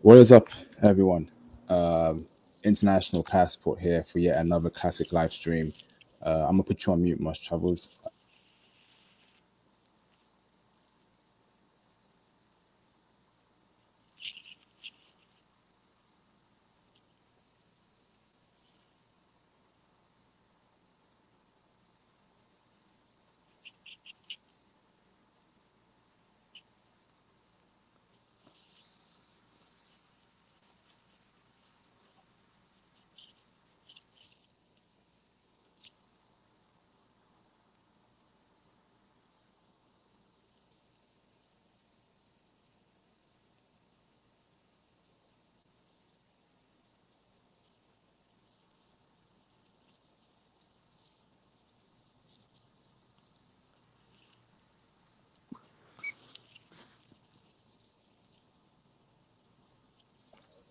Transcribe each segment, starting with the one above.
What is up, everyone? International Passport here for yet another classic live stream. I'm gonna put you on mute, Mush Travels.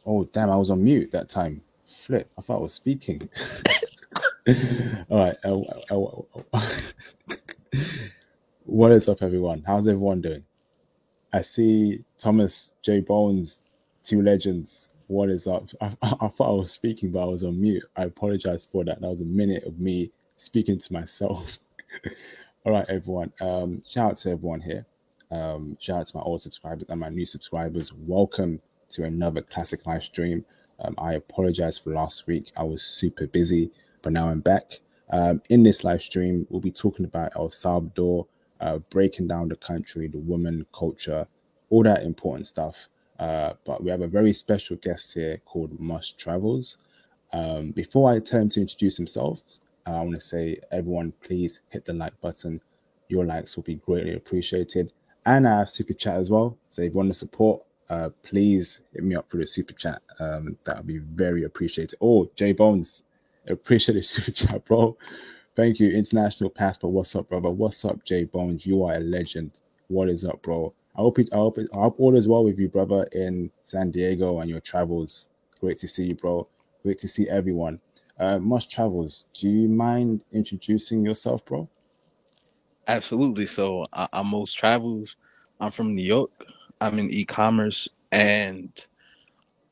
Oh, damn, I was on mute that time. Flip, I thought I was speaking. All right. What is up, everyone? How's everyone doing? I see Thomas J. Bones, two legends. What is up? I thought I was speaking, but I was on mute. I apologize for that. That was a minute of me speaking to myself. All right, everyone. Shout out to everyone here. Shout out to my old subscribers and my new subscribers. Welcome to another classic live stream. I apologize for last week. I was super busy, but now I'm back. In this live stream, we'll be talking about El Salvador, breaking down the country, the woman, culture, all that important stuff. But we have a very special guest here called Mush Travels. Before I tell him to introduce himself, I want to say, everyone, please hit the like button. Your likes will be greatly appreciated. And I have super chat as well. So if you want to support, please hit me up for the super chat. That would be very appreciated. Oh, Jay Bones, appreciate the super chat, bro. Thank you, International Passport. What's up, brother? What's up, Jay Bones? You are a legend. What is up, bro? I hope all is well with you, brother, in San Diego and your travels. Great to see you, bro. Great to see everyone. Much Travels, do you mind introducing yourself, bro? Absolutely. So I'm Most Travels. I'm from New York. I'm in e-commerce, and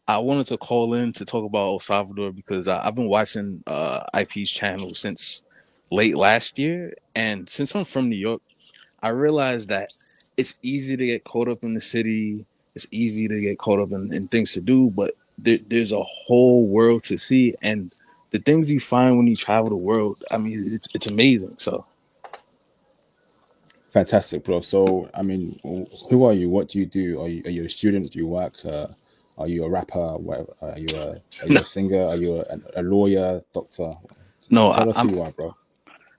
I wanted to call in to talk about El Salvador because I've been watching IP's channel since late last year, and since I'm from New York, I realized that it's easy to get caught up in the city. It's easy to get caught up in things to do, but there's a whole world to see, and the things you find when you travel the world. I mean, it's amazing. So Fantastic, bro. So, I mean, who are you? What do you do? Are you a student? Do you work? Are you a rapper? Whatever. Are you no, a singer? Are you a lawyer, doctor? no, Tell us who I'm you are, bro.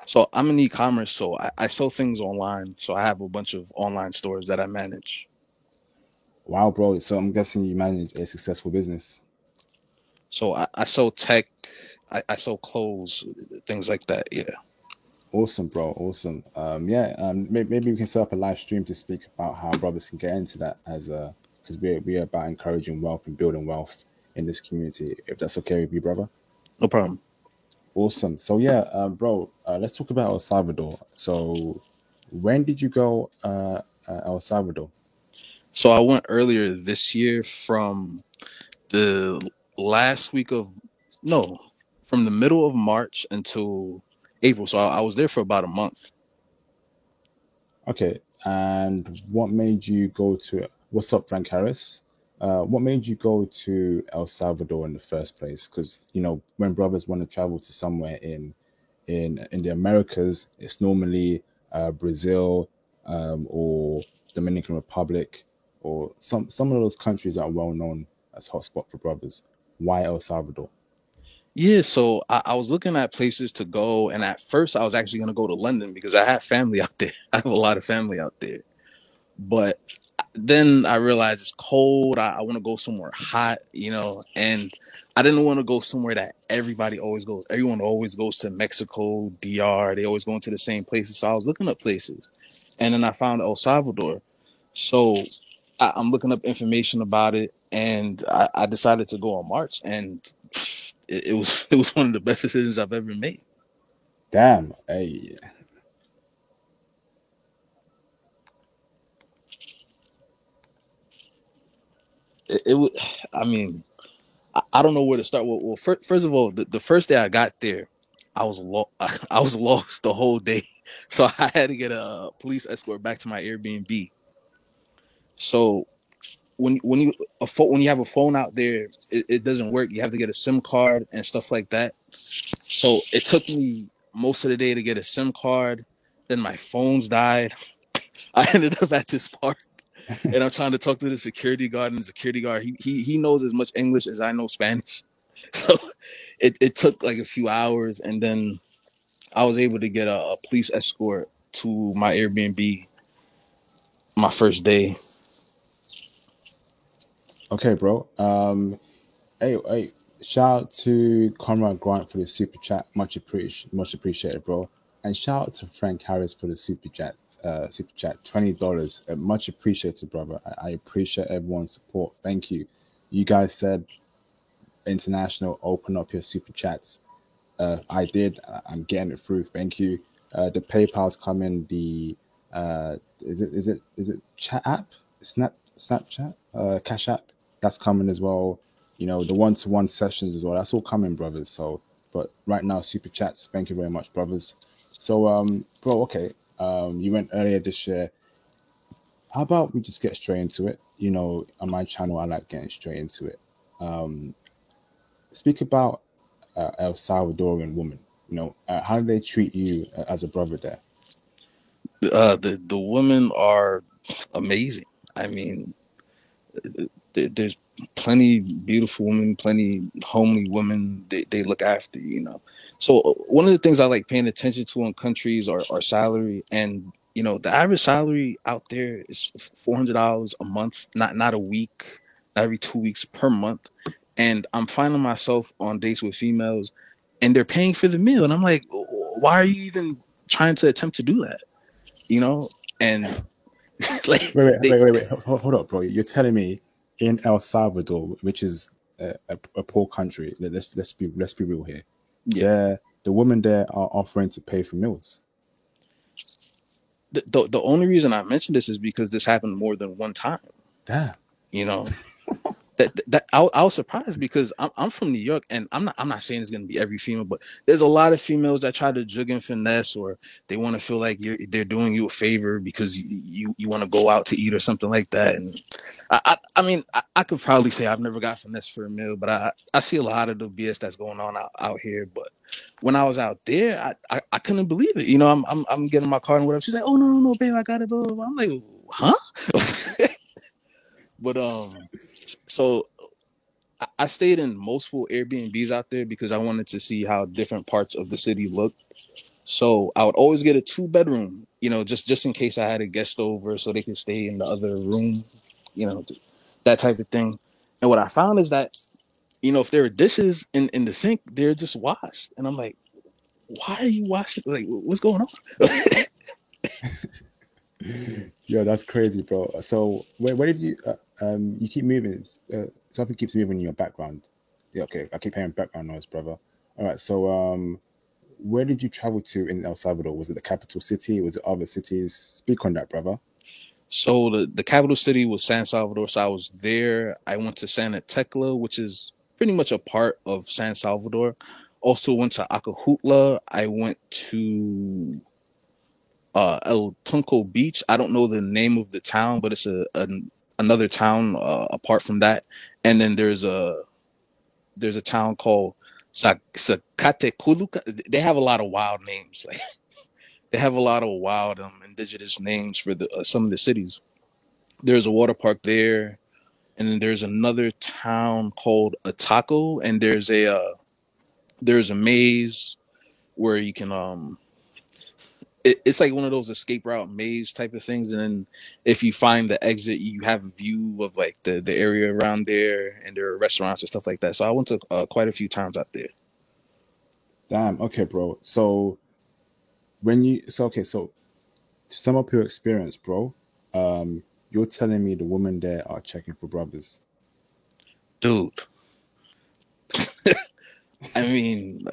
So I'm in e-commerce, so I sell things online. So I have a bunch of online stores that I manage. Wow, bro. So I'm guessing you manage a successful business. So I sell tech, I sell clothes, things like that. Yeah, Awesome, bro. Awesome. Yeah. Maybe we can set up a live stream to speak about how brothers can get into that as a because we're about encouraging wealth and building wealth in this community. If that's okay with you, brother. no problem. Awesome. So yeah, bro. Let's talk about El Salvador. So, when did you go El Salvador? So I went earlier this year from the last week of no, from the middle of March until April. So I was there for about a month. Okay. And what made you go to? What's up, Frank Harris? What made you go to El Salvador in the first place? Because when brothers want to travel to somewhere in the Americas, it's normally Brazil, or Dominican Republic, or some of those countries that are well known as hotspot for brothers. Why El Salvador? Yeah, so I was looking at places to go, and at first I was actually going to go to London because I have family out there. I have a lot of family out there. But then I realized it's cold. I want to go somewhere hot, and I didn't want to go somewhere that everybody always goes. Everyone always goes to Mexico, DR. They always go into the same places. So I was looking up places, and then I found El Salvador. So I'm looking up information about it, and I decided to go in March, and it was it was one of the best decisions I've ever made. Damn. Hey. It was I mean, I don't know where to start. Well, first of all, the first day I got there, I was I was lost the whole day, so I had to get a police escort back to my Airbnb. So when you have a phone out there, it doesn't work. You have to get a SIM card and stuff like that. So it took me most of the day to get a SIM card. Then my phones died. I ended up at this park and I'm trying to talk to the security guard, and the security guard he knows as much English as I know Spanish. So it took like a few hours, and then I was able to get a police escort to my Airbnb my first day. Okay, bro. Hey, shout out to Conrad Grant for the super chat. Much appreciated, bro. And shout out to Frank Harris for the super chat, $20. Much appreciated, brother. I appreciate everyone's support. Thank you. You guys said international, open up your super chats. I did. I'm getting it through. Thank you. The PayPal's coming. The is it chat app? Snapchat? Cash app? That's coming as well. You know, the one-to-one sessions as well. That's all coming, brothers. So, but right now, super chats. Thank you very much, brothers. So, bro, okay. You went earlier this year. How about we just get straight into it? You know, on my channel, I like getting straight into it. Speak about El Salvadorian woman. You know, how do they treat you as a brother there? The women are amazing. I mean, there's plenty beautiful women, plenty homely women. They look after you, you know. So one of the things I like paying attention to in countries are salary, and you know the average salary out there is $400 a month, not a week, not every 2 weeks, per month. And I'm finding myself on dates with females, and they're paying for the meal, and I'm like, why are you even trying to attempt to do that? You know, and like they, Wait. Hold up, bro. You're telling me in El Salvador, which is a poor country. Let's be real here. yeah. The women there are offering to pay for meals. The only reason I mentioned this is because this happened more than one time. Damn. You know, that I was surprised because I'm from New York, and I'm not saying it's gonna be every female, but there's a lot of females that try to jug and finesse, or they want to feel like they're doing you a favor because you want to go out to eat or something like that. And I mean I could probably say I've never got finesse for a meal, but I see a lot of the BS that's going on out here. But when I was out there, I couldn't believe it. You know, I'm getting my car and whatever. She's like, oh no, babe, I got it. Blah, blah, blah. I'm like, huh? But so I stayed in multiple Airbnbs out there because I wanted to see how different parts of the city looked. So I would always get a 2 bedroom, you know, just in case I had a guest over, so they could stay in the other room, you know, that type of thing. And what I found is that, you know, if there are dishes in the sink, they're just washed, and I'm like, why are you washing? Like, what's going on? Yo, that's crazy, bro. So where did you you keep moving? Something keeps moving in your background. Yeah, okay. I keep hearing background noise, brother. All right. So where did you travel to in El Salvador? Was it the capital city? Was it other cities? Speak on that, brother. So the capital city was San Salvador. So I was there. I went to Santa Tecla, which is pretty much a part of San Salvador. Also went to Acajutla. I went to El Tunco Beach. I don't know the name of the town, but it's another town apart from that. And then there's a town called Zacateculuca. They have a lot of wild names. Like they have a lot of wild indigenous names for the some of the cities. There's a water park there, and then there's another town called Ataco, and there's a maze where you can it's like one of those escape route maze type of things, and then if you find the exit, you have a view of like the area around there, and there are restaurants and stuff like that. So I went to quite a few times out there. Damn. Okay, bro. So okay, so to sum up your experience, bro, you're telling me the women there are checking for brothers. Dude, I mean,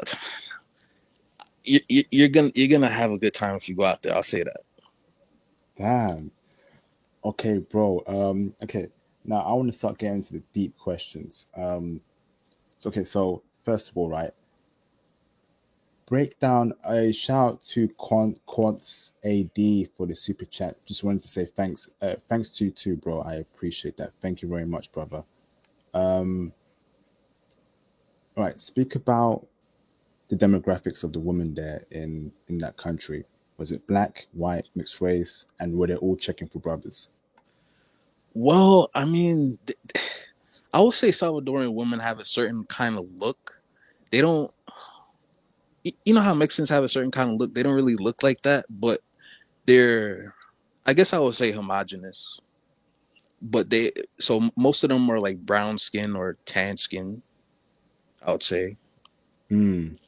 you're gonna have a good time if you go out there. I'll say that. Damn. Okay, bro. Okay. Now I want to start getting into the deep questions. So okay, so first of all, right, break down a shout out to Quants AD for the super chat. Just wanted to say thanks, thanks to you too, bro. I appreciate that. Thank you very much, brother. Um, all right, speak about the demographics of the women there in that country. Was it black, white, mixed race, and were they all checking for brothers? Well, I mean, I would say Salvadorian women have a certain kind of look. They don't, you know how Mexicans have a certain kind of look. They don't really look like that, but they're, I guess I would say homogenous. But so most of them are like brown skin or tan skin. I would say. Mm,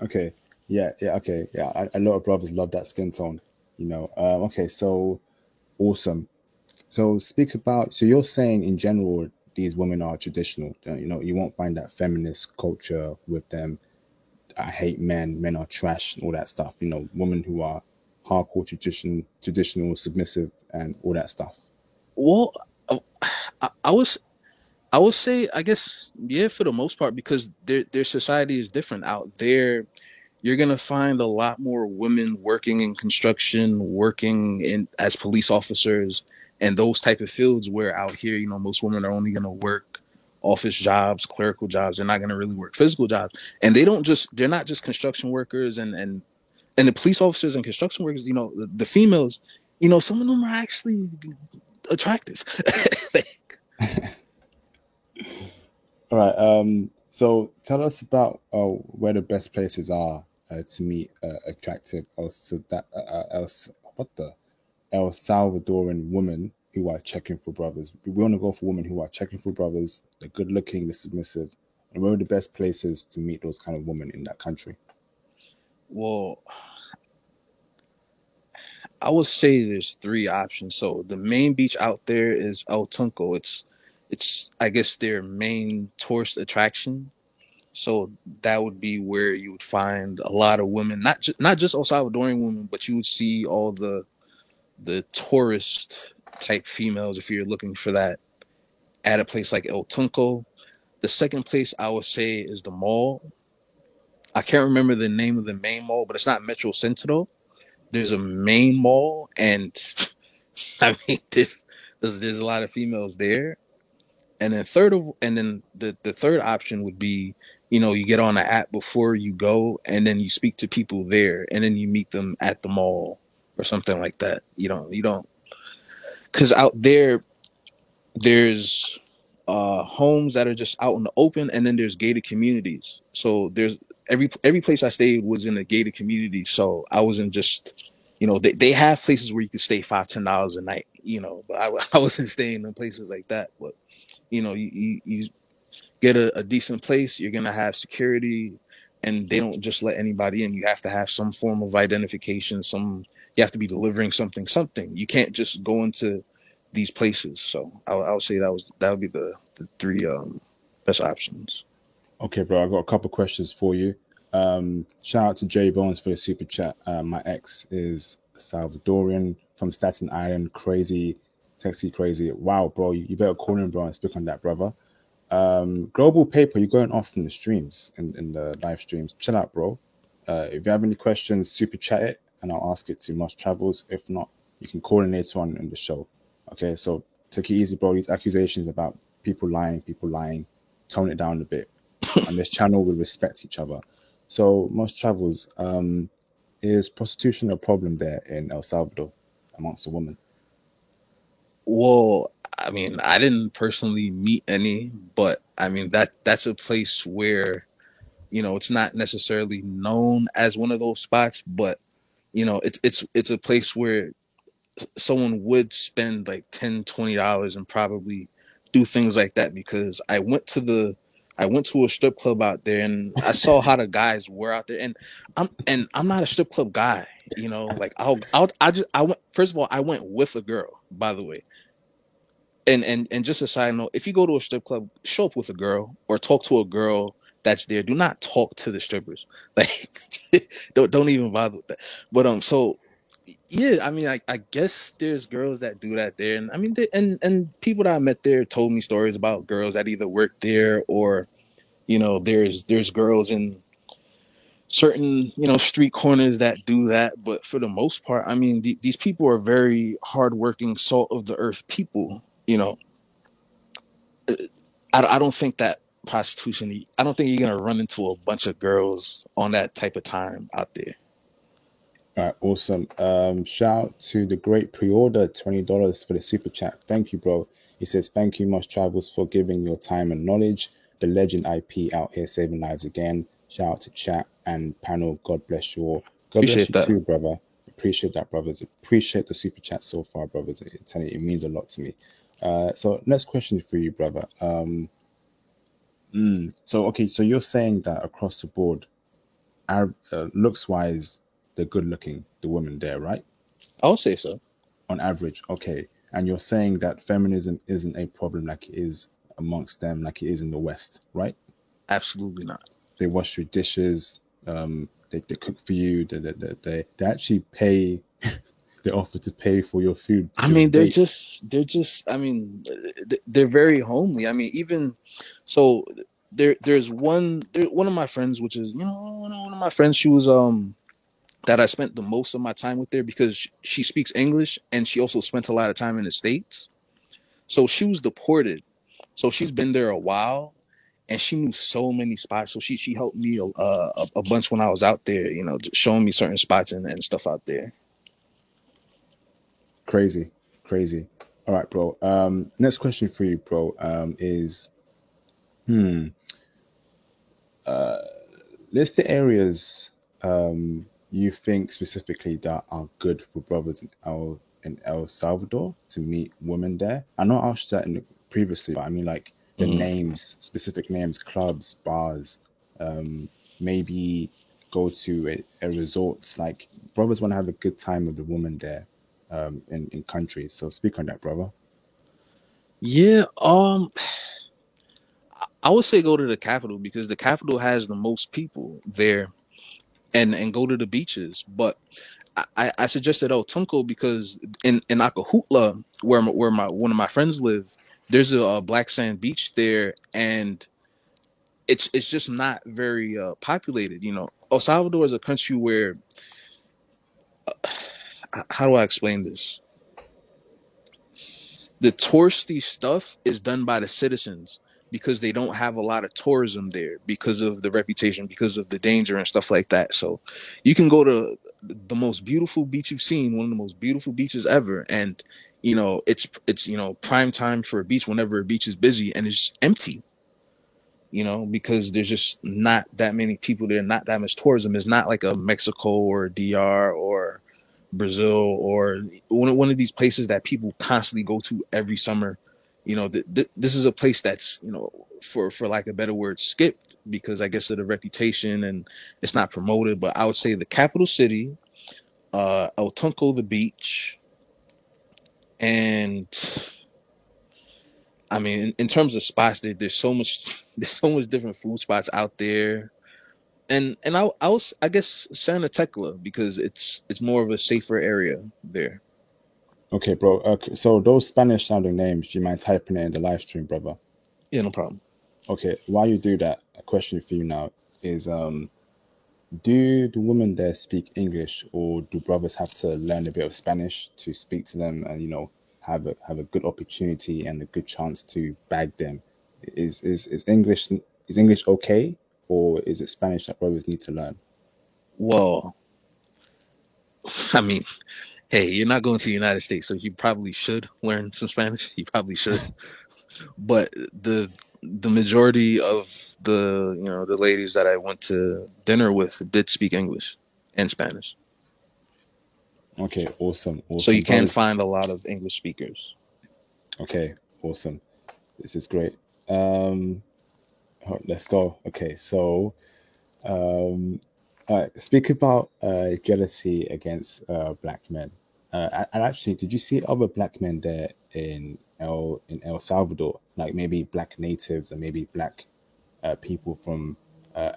okay, yeah, yeah, okay, yeah. A lot of brothers love that skin tone, you know. Okay, so awesome. So speak about. So you're saying in general these women are traditional. You know, you won't find that feminist culture with them. I hate men. Men are trash. All that stuff. You know, women who are hardcore traditional, submissive, and all that stuff. Well, I was I would say I guess yeah for the most part because their society is different out there. You're gonna find a lot more women working in construction, working in as police officers, and those type of fields. Where out here, most women are only gonna work office jobs, clerical jobs. They're not gonna really work physical jobs, and they're not just construction workers and the police officers and construction workers. The females. Some of them are actually attractive. All right. So tell us about where the best places are to meet attractive what the El Salvadoran women who are checking for brothers. We want to go for women who are checking for brothers. They're good looking, they're submissive, and where are the best places to meet those kind of women in that country? Well, I would say there's three options. So the main beach out there is El Tunco. It's I guess their main tourist attraction. So that would be where you would find a lot of women, not just El Salvadorian women, but you would see all the tourist type females if you're looking for that at a place like El Tunco. The second place I would say is the mall. I can't remember the name of the main mall, but it's not Metro Centro. There's a main mall, and I mean, there's a lot of females there. And then the third option would be, you get on an app before you go, and then you speak to people there, and then you meet them at the mall or something like that. You don't, because out there there's homes that are just out in the open, and then there's gated communities. So there's every place I stayed was in a gated community. So I wasn't just, they have places where you could stay $5-10 a night, but I wasn't staying in places like that. But you get a decent place, you're gonna have security, and they don't just let anybody in. You have to have some form of identification. You have to be delivering something. You can't just go into these places. So I would say that would be the three best options. Okay, bro, I got a couple questions for you. Shout out to Jay Bones for the super chat. My ex is Salvadorian from Staten Island. Crazy, sexy, crazy. Wow, bro, you better call him, bro, and speak on that, brother. Global Paper, you're going off in the streams, in the live streams. Chill out, bro. If you have any questions, super chat it, and I'll ask it to Moss Travels. If not, you can call in later on in the show. Okay, so take it easy, bro. These accusations about people lying, tone it down a bit. On this channel, we respect each other. So, Moss Travels, is prostitution a problem there in El Salvador amongst the women? Well, I mean, I didn't personally meet any, but I mean that's a place where it's not necessarily known as one of those spots, but it's a place where someone would spend like $10-20 and probably do things like that because I went to a strip club out there and I saw how the guys were out there, and I'm not a strip club guy, like I went, first of all, I went with a girl, by the way. And just a side note, if you go to a strip club, show up with a girl or talk to a girl that's there. Do not talk to the strippers. Like don't even bother with that. But so Yeah, I mean, I guess there's girls that do that there, and I mean, and people that I met there told me stories about girls that either work there or there's girls in certain street corners that do that. But for the most part, I mean, these people are very hardworking, salt of the earth people. I don't think that prostitution. I don't think you're gonna run into a bunch of girls on that type of time out there. All right, awesome. Shout out to the great pre-order, $20 for the super chat. Thank you, bro. He says, "Thank you, Much Travels, for giving your time and knowledge. The legend IP out here saving lives again. Shout out to chat and panel. God bless you all. God bless Appreciate you that. too, brother. Appreciate that, brothers. Appreciate the super chat so far, brothers. It means a lot to me. So next question for you, brother. So okay, so you're saying that across the board, looks wise, they're good looking, the women there, right? I would say so. On average, okay. And you're saying that feminism isn't a problem like it is amongst them, like it is in the West, right? Absolutely not. They wash your dishes, they cook for you, they actually pay, they offer to pay for your food, I your mean, they're date. just. I mean, they're very homely. I mean, even so, one of my friends, which is one of my friends. She was that I spent the most of my time with there because she speaks English and she also spent a lot of time in the States. So she was deported. So she's been there a while and she knew so many spots. So she helped me a bunch when I was out there, showing me certain spots and stuff out there. Crazy, crazy. All right, bro. Next question for you, bro, is list the areas you think specifically that are good for brothers in El Salvador to meet women there. I know I asked that previously, but I mean like the Mhm. names, specific names, clubs, bars, maybe go to a resort. Like brothers want to have a good time with the woman there in countries. So speak on that, brother. Yeah, I would say go to the capital because the capital has the most people there, and go to the beaches. But I suggested El Tunco because in Acajutla, where my one of my friends live, there's a black sand beach there, and it's just not very populated. El Salvador is a country where how do I explain this? The touristy stuff is done by the citizens because they don't have a lot of tourism there because of the reputation, because of the danger and stuff like that. So you can go to the most beautiful beach you've seen, one of the most beautiful beaches ever, and it's prime time for a beach whenever a beach is busy and it's empty. Because there's just not that many people there, not that much tourism. It's not like a Mexico or a DR or Brazil or one of these places that people constantly go to every summer. This is a place that's for lack of a better word skipped because I guess of the reputation and it's not promoted. But I would say the capital city, El Tunco, the beach, and I mean in terms of spots, there's so much there's so much different food spots out there. And I guess Santa Tecla because it's more of a safer area there. Okay, bro. So those Spanish sounding names, do you mind typing it in the live stream, brother? Yeah, no problem. Okay, while you do that, a question for you now is do the women there speak English or do brothers have to learn a bit of Spanish to speak to them and have a good opportunity and a good chance to bag them? Is English okay or is it Spanish that brothers need to learn? Well, I mean, hey, you're not going to the United States, so you probably should learn some Spanish. You probably should, but the majority of the ladies that I went to dinner with did speak English and Spanish, Okay, awesome, so you awesome. can Brothers, find a lot of English speakers. okay, awesome. This is great. Um, let's go. Okay, so speak about jealousy against black men. And actually, did you see other black men there in El Salvador? Like maybe black natives and maybe black people from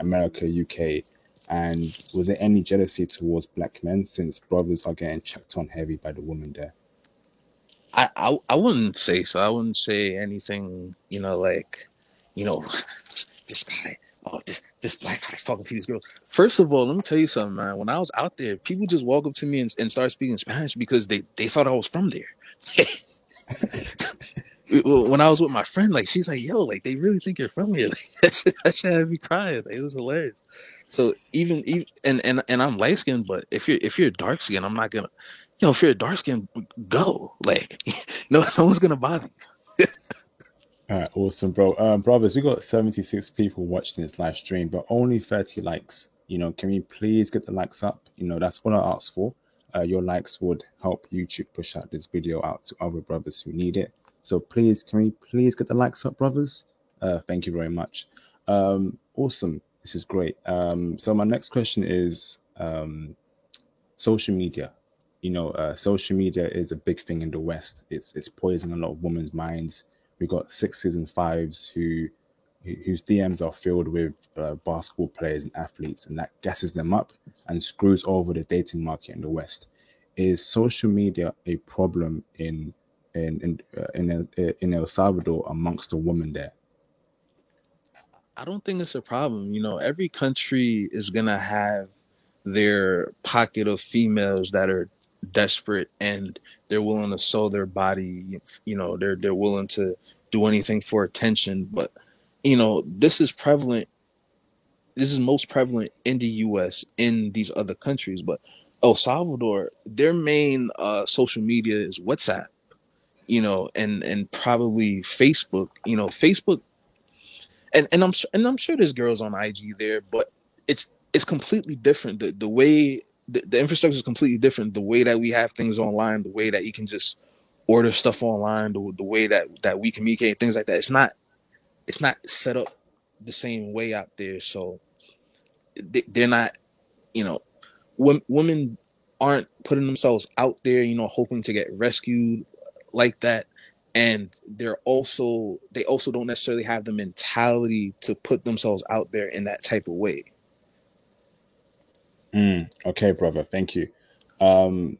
America, UK. And was there any jealousy towards black men since brothers are getting checked on heavy by the woman there? I wouldn't say so. I wouldn't say anything, like, you know, this guy, oh, this black guy's talking to these girls. First of all, let me tell you something, man. When I was out there, people just walk up to me and start speaking Spanish because they thought I was from there. When I was with my friend, like she's like, "Yo, like they really think you're from here." Like, that shit had me crying. Like, it was hilarious. So even and I'm light skinned, but if you're dark skinned, I'm not gonna. If you're a dark skinned, go. Like, no one's gonna bother you. All right, awesome, bro. Brothers, we got 76 people watching this live stream, but only 30 likes. Can we please get the likes up? That's what I asked for. Your likes would help YouTube push out this video out to other brothers who need it. So please, can we please get the likes up, brothers? Thank you very much. Awesome. This is great. So my next question is social media. Social media is a big thing in the West. It's poisoning a lot of women's minds. We got sixes and fives whose DMs are filled with basketball players and athletes, and that gasses them up and screws over the dating market in the West. Is social media a problem in El Salvador amongst the women there? I don't think it's a problem. Every country is gonna have their pocket of females that are desperate and they're willing to sell their body. They're willing to do anything for attention. But this is prevalent. This is most prevalent in the U.S. in these other countries, but El Salvador, their main social media is WhatsApp. And probably Facebook. Facebook and I'm sure there's girls on IG there, but it's completely different. The way the infrastructure is completely different. The way that we have things online, the way that you can just order stuff online, the way that we communicate, things like that. It's not set up the same way out there. So they're not, you know, women aren't putting themselves out there, hoping to get rescued like that. And they also don't necessarily have the mentality to put themselves out there in that type of way. Okay, brother. Thank you. Um,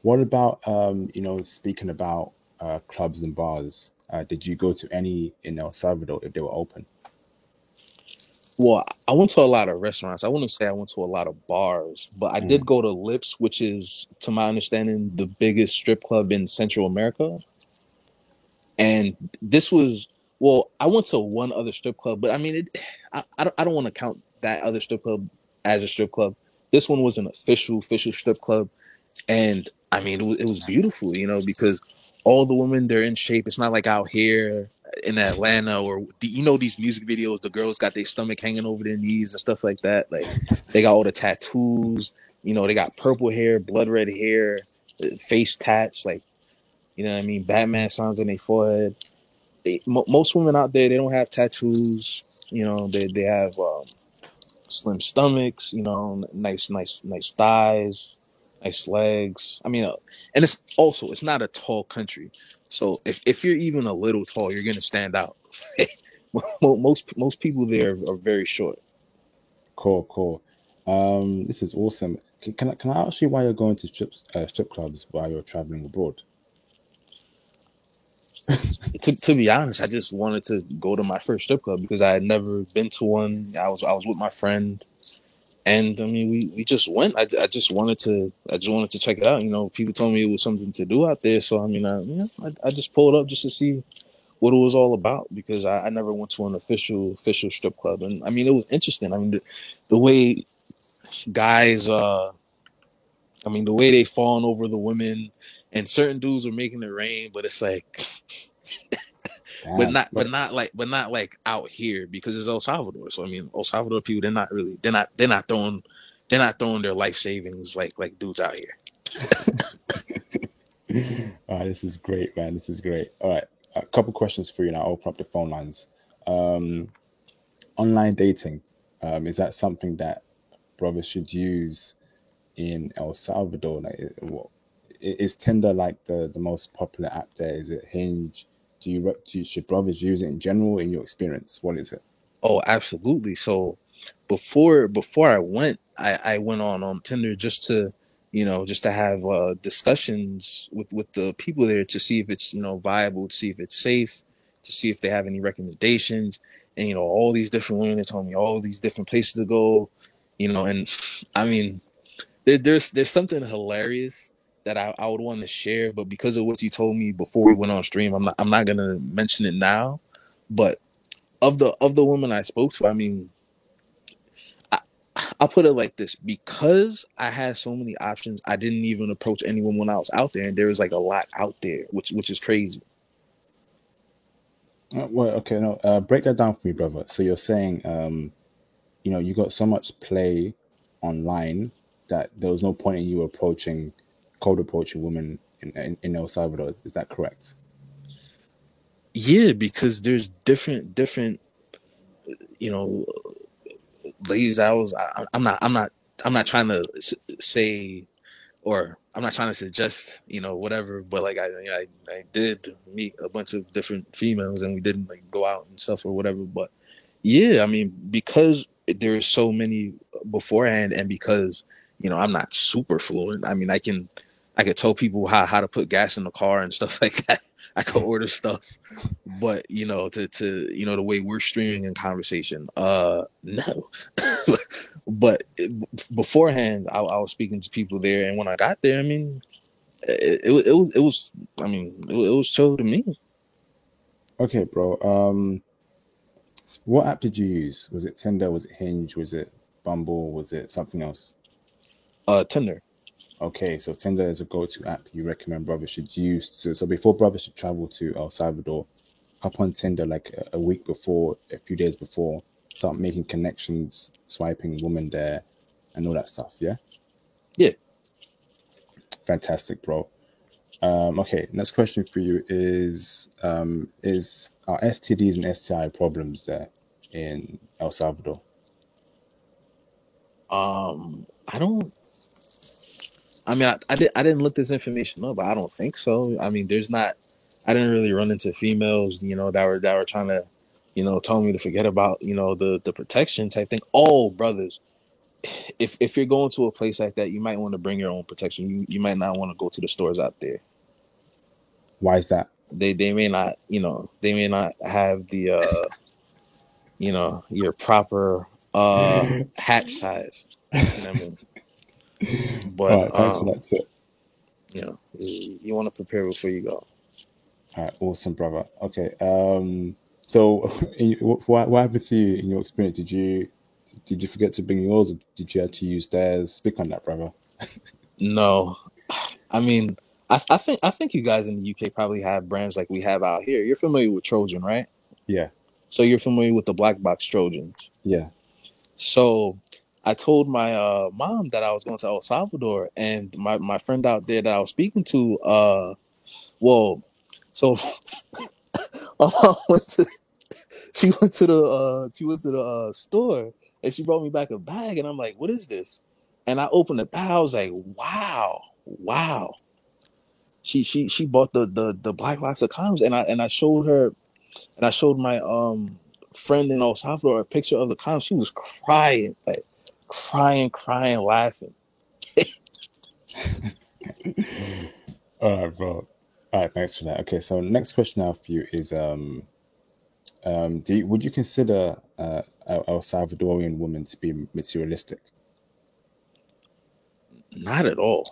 what about speaking about clubs and bars? Did you go to any in El Salvador if they were open? Well, I went to a lot of restaurants. I wouldn't say I went to a lot of bars, but I did Mm. go to Lips, which is, to my understanding, the biggest strip club in Central America. And this was, well, I went to one other strip club, but I mean, I don't want to count that other strip club as a strip club. This one was an official strip club, and I mean, it was beautiful, because all the women, they're in shape. It's not like out here in Atlanta or these music videos. The girls got their stomach hanging over their knees and stuff like that. Like, they got all the tattoos. They got purple hair, blood red hair, face tats. Like, what I mean, Batman signs on their forehead. Most women out there, they don't have tattoos. They have slim stomachs. Nice thighs, nice legs. I mean, and it's not a tall country. So if you're even a little tall, you're gonna stand out. Most people there are very short. Cool, cool. This is awesome. Can I ask you why you're going to strip clubs while you're traveling abroad? To be honest, I just wanted to go to my first strip club because I had never been to one. I was with my friend, and I mean, we just went. I just wanted to check it out. People told me it was something to do out there, so I mean, I just pulled up just to see what it was all about because I never went to an official strip club, and I mean, it was interesting. I mean, the way guys, I mean, the way they fawn over the women, and certain dudes were making it rain, but it's like, but Damn. not, but not like out here because it's El Salvador. So I mean, El Salvador people, they're not throwing their life savings like dudes out here. All right, this is great, man. This is great. All right, a couple questions for you now. I'll open up the phone lines. Um, Online dating, is that something that brothers should use in El Salvador? Like, is Tinder like the most popular app there? Is it Hinge? Should brothers use it in general? In your experience, what is it? Oh, absolutely. So. before I went, I went on Tinder just to, just to have discussions with the people there to see if it's, viable, to see if it's safe, to see if they have any recommendations. And all these different women, they told me all these different places to go, and I mean, there's something hilarious that I would want to share, but because of what you told me before we went on stream, I'm not gonna mention it now. But of the women I spoke to, I mean, I, I'll put it like this: because I had so many options, I didn't even approach anyone when I was out there, and there was like a lot out there, which is crazy. Well, okay, no, break that down for me, brother. So you're saying, you got so much play online that there was no point in you cold approaching women in El Salvador. Is that correct? Yeah, because there's different you know ladies. I'm not trying to say, or I'm not trying to suggest, whatever, but like I did meet a bunch of different females and we didn't like go out and stuff or whatever. But yeah, I mean, because there's so many beforehand, and because I'm not super fluent. I mean, I could tell people how to put gas in the car and stuff like that. I could order stuff, but to the way we're streaming in conversation, no. But beforehand, I was speaking to people there, and when I got there, I mean, it was I mean, it was chill to me. Okay, bro. What app did you use? Was it Tinder? Was it Hinge? Was it Bumble? Was it something else? Tinder. Okay, so Tinder is a go-to app you recommend brothers should use. So before brothers should travel to El Salvador, hop on Tinder like a week before, a few days before, start making connections, swiping women there, and all that stuff. Yeah, Yeah. fantastic, bro. Okay, next question for you is are STDs and STI problems there in El Salvador? I don't. I mean, I didn't look this information up, but I don't think so. I mean, there's not. I didn't really run into females, that were trying to, tell me to forget about, the protection type thing. Oh, brothers, if you're going to a place like that, you might want to bring your own protection. You might not want to go to the stores out there. Why is that? They may not have the your proper hat size. You know what I mean? All But right, thanks for that tip. you want to prepare before you go. All right, awesome, brother. Okay, so what happened to you in your experience? Did you forget to bring yours, or did you actually use theirs? Speak on that, brother. No, I mean, I think you guys in the UK probably have brands like we have out here. You're familiar with Trojan, right? Yeah, So you're familiar with the black box Trojans. yeah. So I told my mom that I was going to El Salvador, and my friend out there that I was speaking to, well, so my mom she went to the store, and she brought me back a bag, and I'm like, what is this? And I opened the bag. I was like, wow, wow. She bought the black box of condoms, and I showed her, and I showed my friend in El Salvador a picture of the condoms. She was crying, like crying, laughing. All right, bro. All right, thanks for that. Okay, so next question I have for you is would you consider El Salvadorian women to be materialistic? Not at all.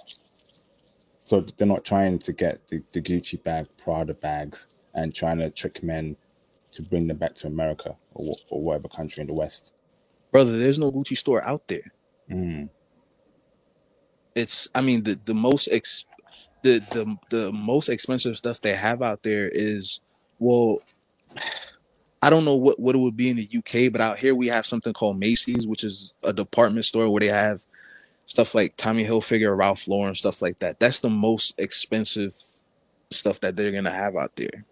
So they're not trying to get the Gucci bag, Prada bags, and trying to trick men to bring them back to America or whatever country in the West. Brother, there's no Gucci store out there. Mm. I mean, the most expensive stuff they have out there is, well, I don't know what it would be in the UK, but out here we have something called Macy's, which is a department store where they have stuff like Tommy Hilfiger, Ralph Lauren, stuff like that. That's the most expensive stuff that they're gonna have out there.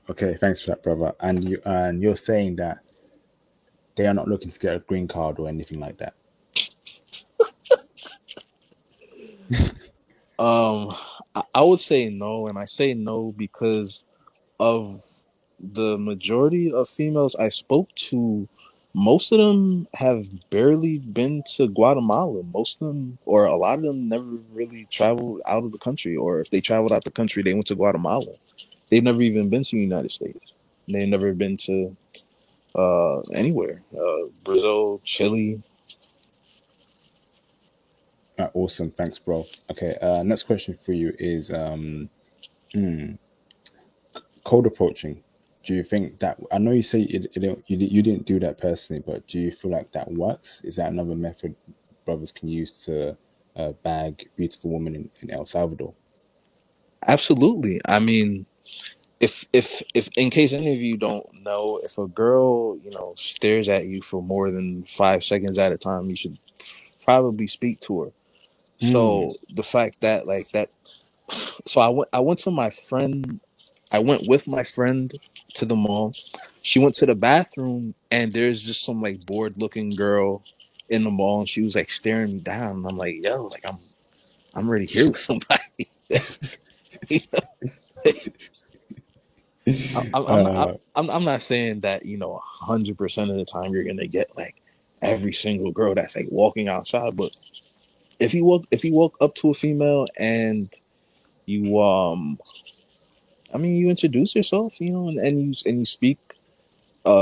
Okay, thanks for that, brother. And you're saying that they are not looking to get a green card or anything like that. Um, I would say no, and I say no because of the majority of females I spoke to. Most of them have barely been to Guatemala. Most of them, or a lot of them, never really traveled out of the country. Or if they traveled out the country, they went to Guatemala. They've never even been to the United States. They've never been to anywhere. Brazil, Chile. Awesome, thanks, bro. Okay, next question for you is cold approaching. Do you think that I know you say you didn't do that personally, but do you feel like that works? Is that another method brothers can use to bag beautiful women in El Salvador? Absolutely. I mean, if in case any of you don't know, if a girl stares at you for more than 5 seconds at a time, you should probably speak to her. Hmm. So the fact that like that, so I went to my friend. I went with my friend to the mall. She went to the bathroom, and there's just some like bored looking girl in the mall, and she was like staring me down. And I'm like, yo, like I'm already here with somebody. I'm not uh, I'm not saying that 100% of the time you're gonna get like every single girl that's like walking outside, but if you walk up to a female and you I mean you introduce yourself, and you speak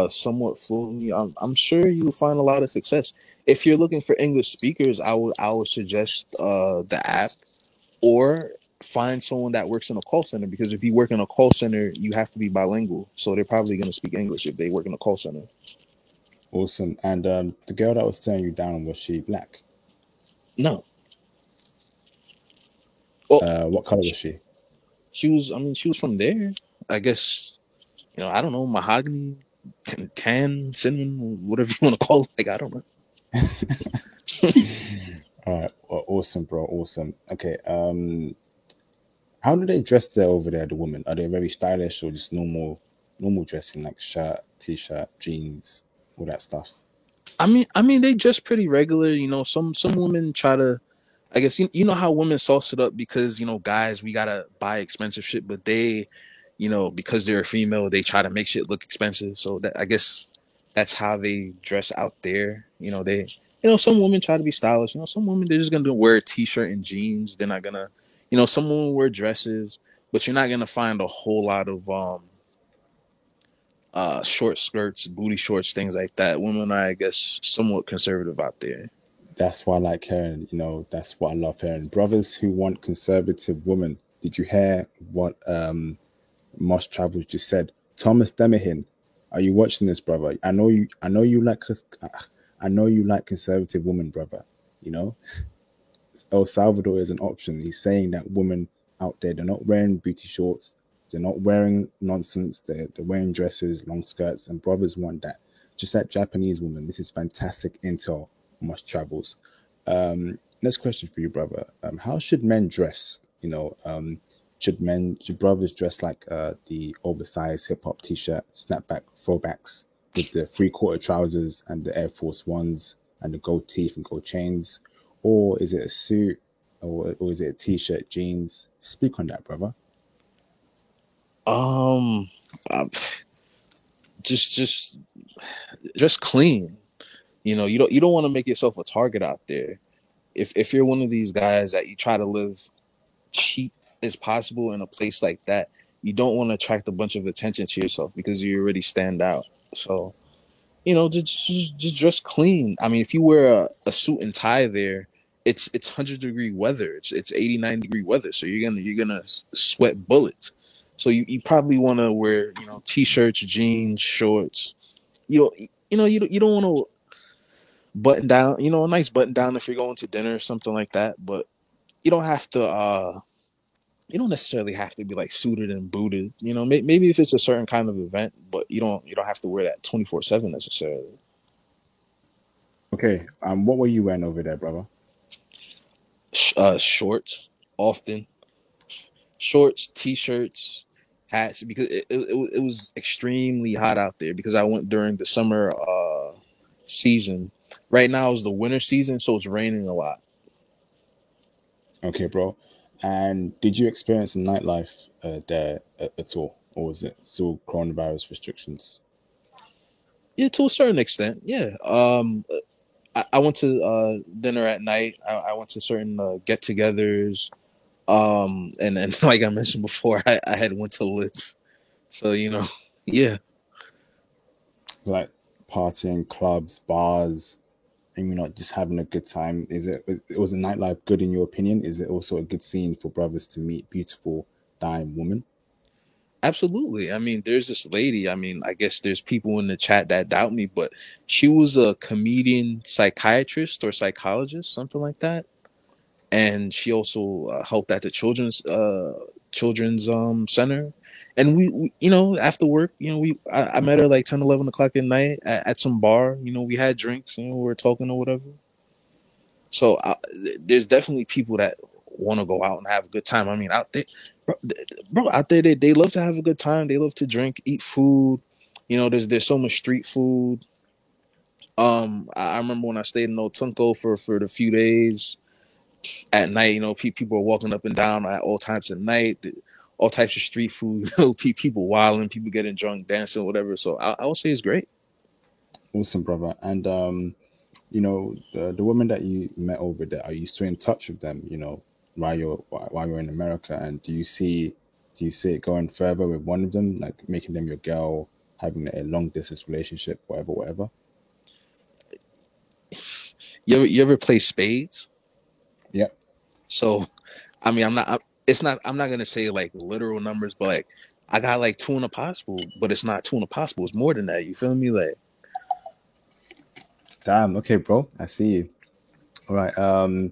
somewhat fluently, I'm sure you'll find a lot of success. If you're looking for English speakers, I would suggest the app, or find someone that works in a call center, because if you work in a call center, you have to be bilingual. So they're probably going to speak English if they work in a call center. awesome. And the girl that was turning you down, was she black? No. Well, What color was she, she? she was. I mean, she was from there. I guess. I don't know, mahogany, tan, cinnamon, whatever you want to call it. Like I don't know. All right, awesome, bro. Awesome. Okay. How do they dress there over there? The women, are they very stylish or just normal dressing, like shirt, t-shirt, jeans, all that stuff? I mean, they just pretty regular. Some women try to. I guess you know how women sauce it up, because guys, we gotta buy expensive shit, but they, because they're a female, they try to make shit look expensive. So that, I guess, that's how they dress out there. Some women try to be stylish. Some women, they're just gonna wear a t-shirt and jeans. They're not gonna, some women wear dresses, but you're not gonna find a whole lot of short skirts, booty shorts, things like that. Women are, I guess, somewhat conservative out there. That's why I like hearing. That's what I love hearing. Brothers who want conservative women. Did you hear what Mosh Travels just said? Thomas Demahin, are you watching this, brother? I know you. I know you like. I know you like conservative women, brother. You know, El Salvador is an option. He's saying that women out there, they're not wearing booty shorts, they're not wearing nonsense, they're wearing dresses, long skirts, and brothers want that. Just like Japanese women. This is fantastic intel. Much travels. Next question for you, brother. How should men dress? Should brothers dress like the oversized hip hop t-shirt, snapback throwbacks with the three-quarter trousers and the Air Force Ones and the gold teeth and gold chains? Or is it a suit, or is it a t-shirt, jeans? Speak on that, brother. Um, uh, just clean. You don't want to make yourself a target out there. If you're one of these guys that you try to live cheap as possible in a place like that, you don't want to attract a bunch of attention to yourself, because you already stand out. So just dress clean. I mean, if you wear a suit and tie there, it's 100-degree weather. It's 89-degree weather. So you're gonna sweat bullets. So you probably want to wear t-shirts, jeans, shorts. You don't want to button down, a nice button down if you're going to dinner or something like that. But you don't have to. You don't necessarily have to be like suited and booted. Maybe if it's a certain kind of event, but you don't have to wear that 24/7 necessarily. Okay. What were you wearing over there, brother? Shorts often, shorts, t-shirts, hats, because it was extremely hot out there, because I went during the summer season. Right now is the winter season, so it's raining a lot. Okay, bro. And did you experience the nightlife there at all, or was it still coronavirus restrictions? Yeah, to a certain extent. Yeah. I went to dinner at night. I went to certain get-togethers. And like I mentioned before, I had went to lips. So yeah, Like partying, clubs, bars, and just having a good time. Was the nightlife good in your opinion? Is it also a good scene for brothers to meet beautiful dying women? absolutely. I mean, there's this lady. I mean, I guess there's people in the chat that doubt me, but she was a comedian, psychiatrist, or psychologist, something like that. And she also helped at the children's center. And we after work, I met her like 10, 11 o'clock at night at some bar. We had drinks, we were talking or whatever. So there's definitely people that want to go out and have a good time. I mean, out there, bro, out there they love to have a good time. They love to drink, eat food. There's so much street food. I remember when I stayed in Otunco for the few days at night. People are walking up and down at all times of night. All types of street food. People wilding, people getting drunk, dancing, whatever. So I would say it's great. Awesome, brother. And the women that you met over there, are you still in touch with them? While you're in America, and do you see it going further with one of them, like making them your girl, having a long distance relationship, whatever, whatever? You ever play spades? Yep. So I mean, it's not. I'm not gonna say like literal numbers, but like I got like two in a possible, but it's not two in a possible. It's more than that. You feel me? Like Damn. Okay, bro. I see you. All right.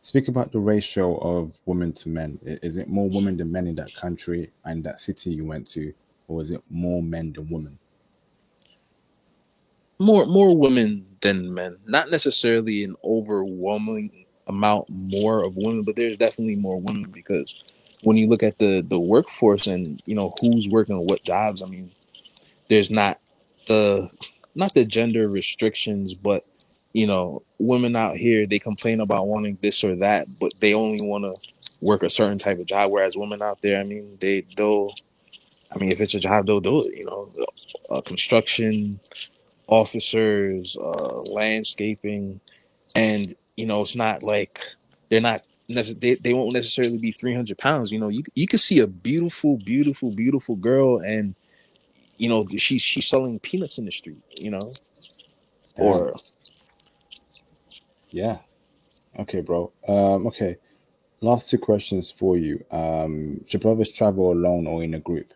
Speak about the ratio of women to men. Is it more women than men in that country and that city you went to, or is it more men than women? more women than men. Not necessarily an overwhelming amount more of women, but there's definitely more women because when you look at the workforce and who's working what jobs, I mean, there's the not the gender restrictions, but women out here they complain about wanting this or that, but they only want to work a certain type of job. Whereas women out there, I mean, they'll, I mean, if it's a job, they'll do it. Construction officers, landscaping, and it's not like they're not. They won't necessarily be 300 pounds. You could see a beautiful, beautiful, beautiful girl, and she's selling peanuts in the street, Damn. or Yeah. Okay, bro. Okay. Last two questions for you. Should brothers travel alone or in a group